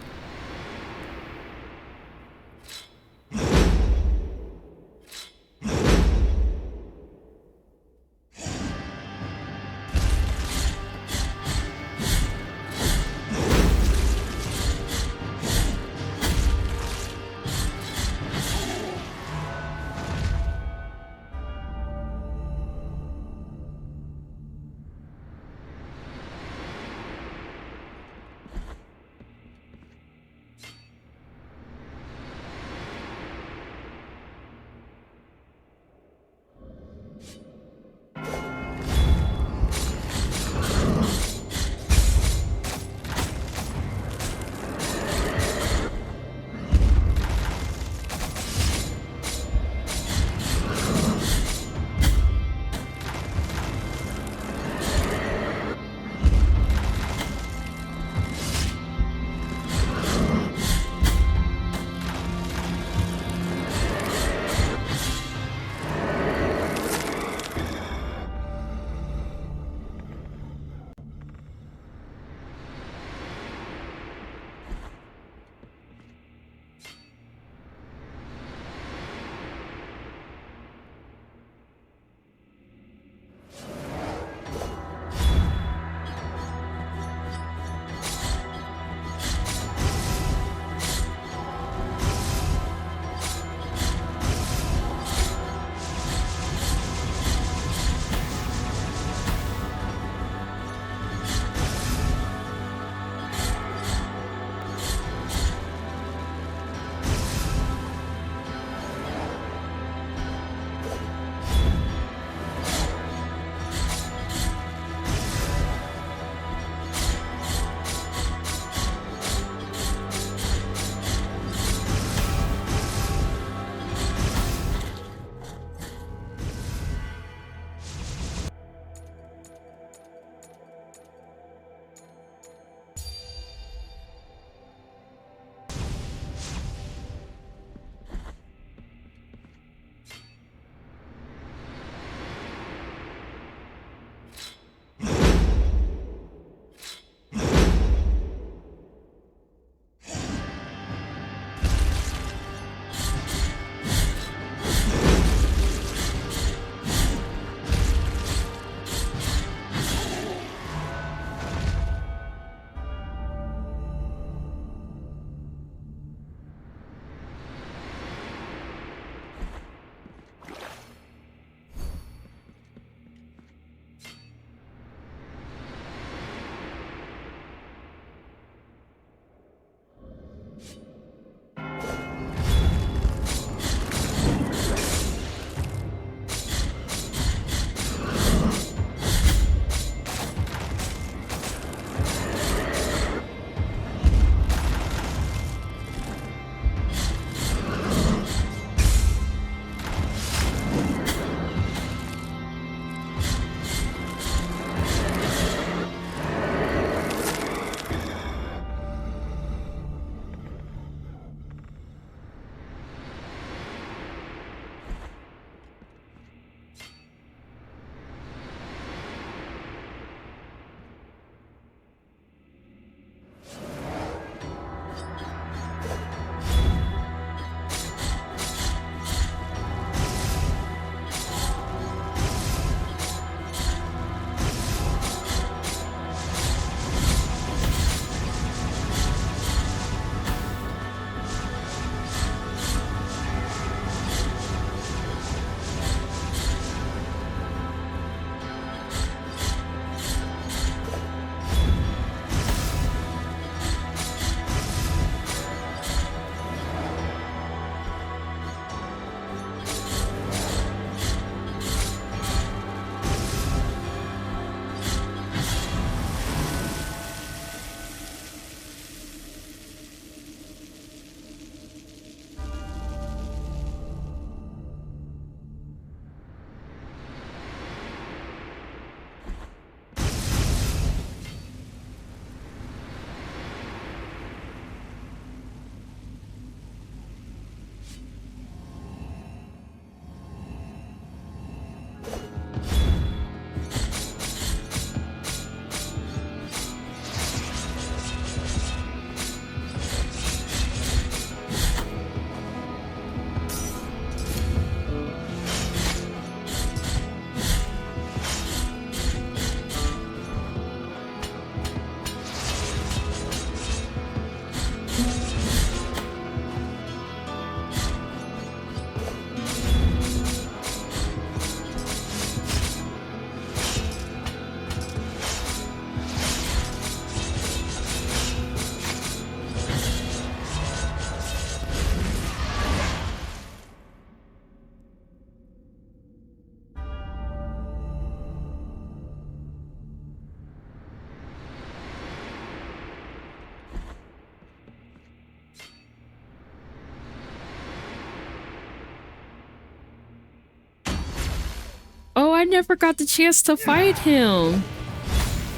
I never got the chance to fight him.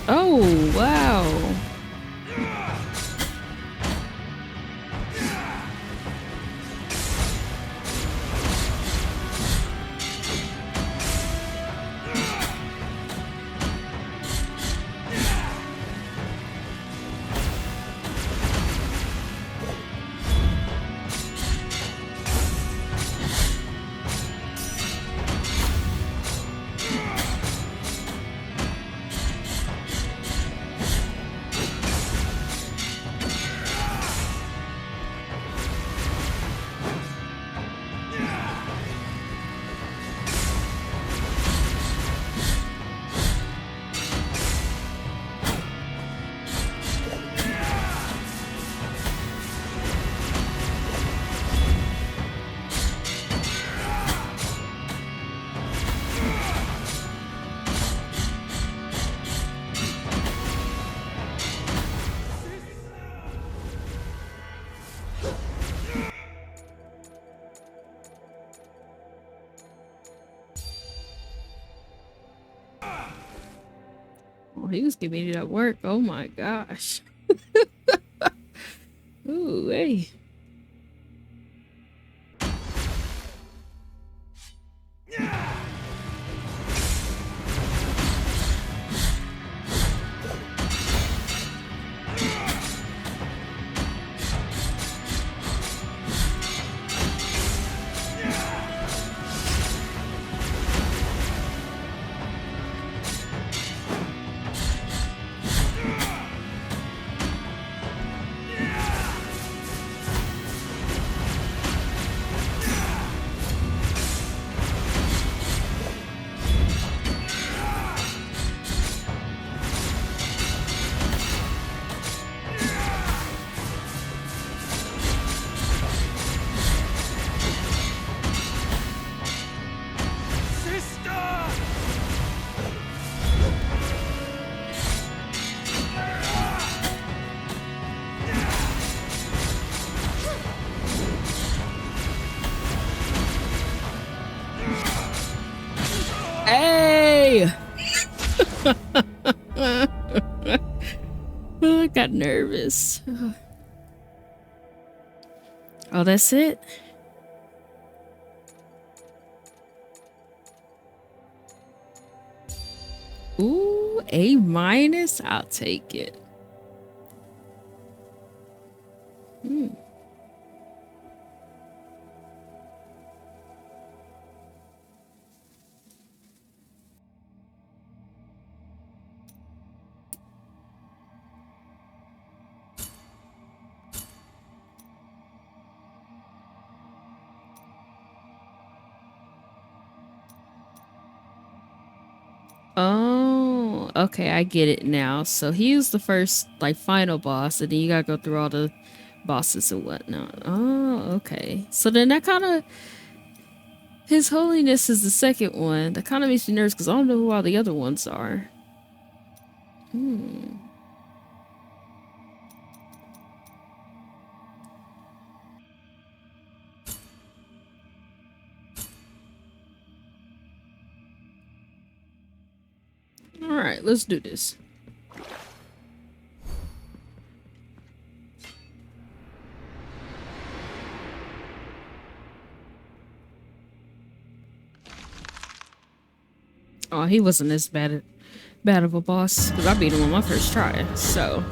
Oh, wow. He was giving me that work. Oh my gosh. Ooh, hey. Hey! I got nervous. Oh, that's it? Ooh, A minus? I'll take it. Oh, okay, I get it now. So he was the first, like, final boss, and then you gotta go through all the bosses and whatnot. Oh, okay. So then that kind of... His Holiness is the second one. That kind of makes me nervous because I don't know who all the other ones are. Alright, let's do this. Oh, he wasn't as bad of a boss because I beat him on my first try, so...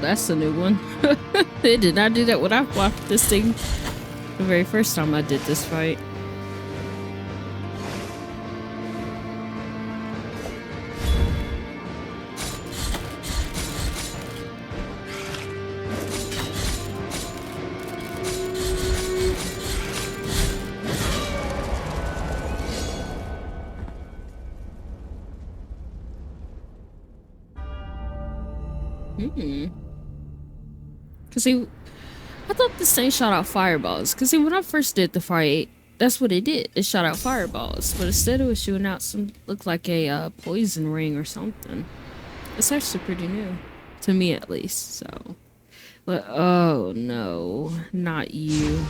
that's a new one. It did not do that when I blocked this thing the very first time I did this fight. Cause see, I thought this thing shot out fireballs. Cause see, when I first did the fight, that's what it did. It shot out fireballs, but instead it was shooting out some looked like a poison ring or something. It's actually pretty new to me, at least. So, but oh no, not you.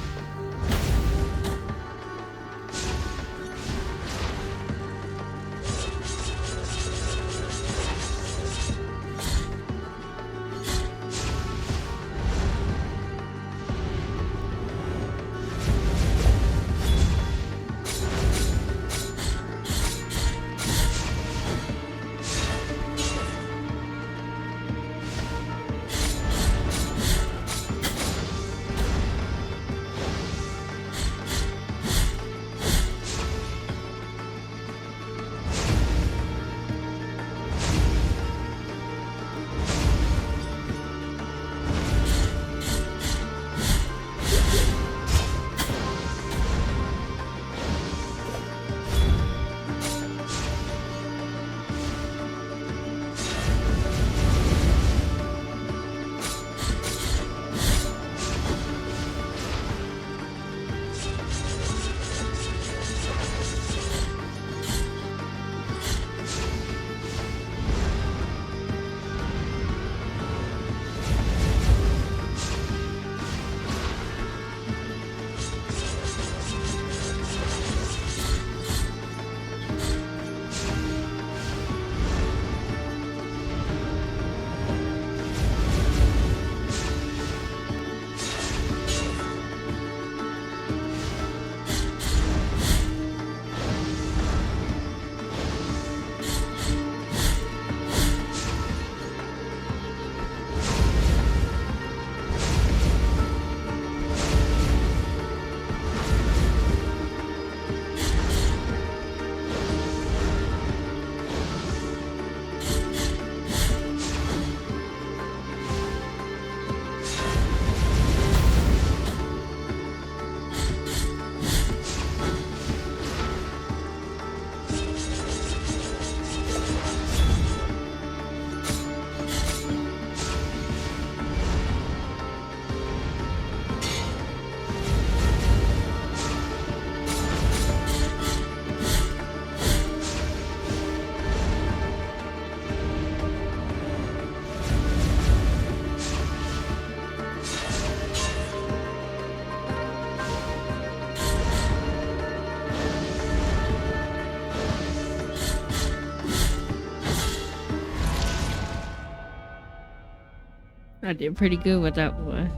I did pretty good with that one.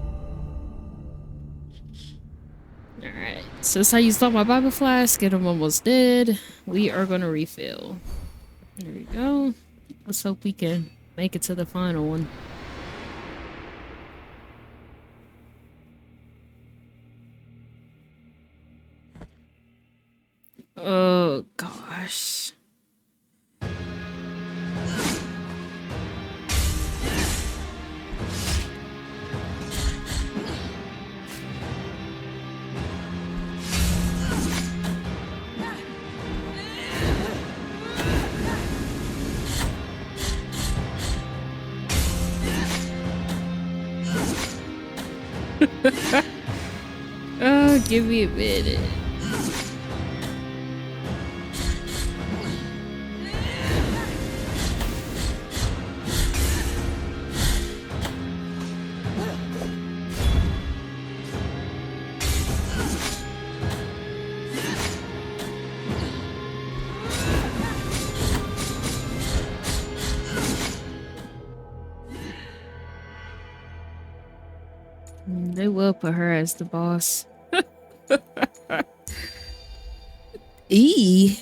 Alright, since I used all my Bible flask and I'm almost dead, we are gonna refill. There we go. Let's hope we can make it to the final one. Oh gosh. Oh, give me a minute. They will put her as the boss. E.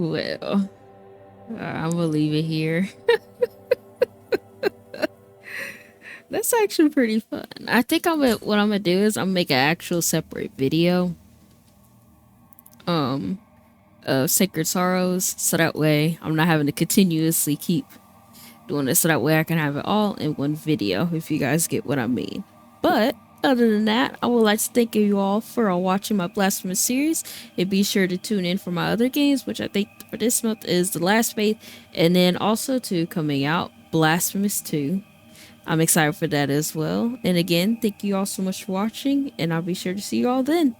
Well, I'm gonna leave it here. That's actually pretty fun. I think what I'm gonna do is I'm gonna make an actual separate video of Sacred Sorrows, so that way I'm not having to continuously keep doing it, so that way I can have it all in one video, if you guys get what I mean. But other than that, I would like to thank you all for watching my Blasphemous series, and be sure to tune in for my other games, which I think for this month is The Last Faith, and then also to coming out Blasphemous 2. I'm excited for that as well. And again, thank you all so much for watching, and I'll be sure to see you all then.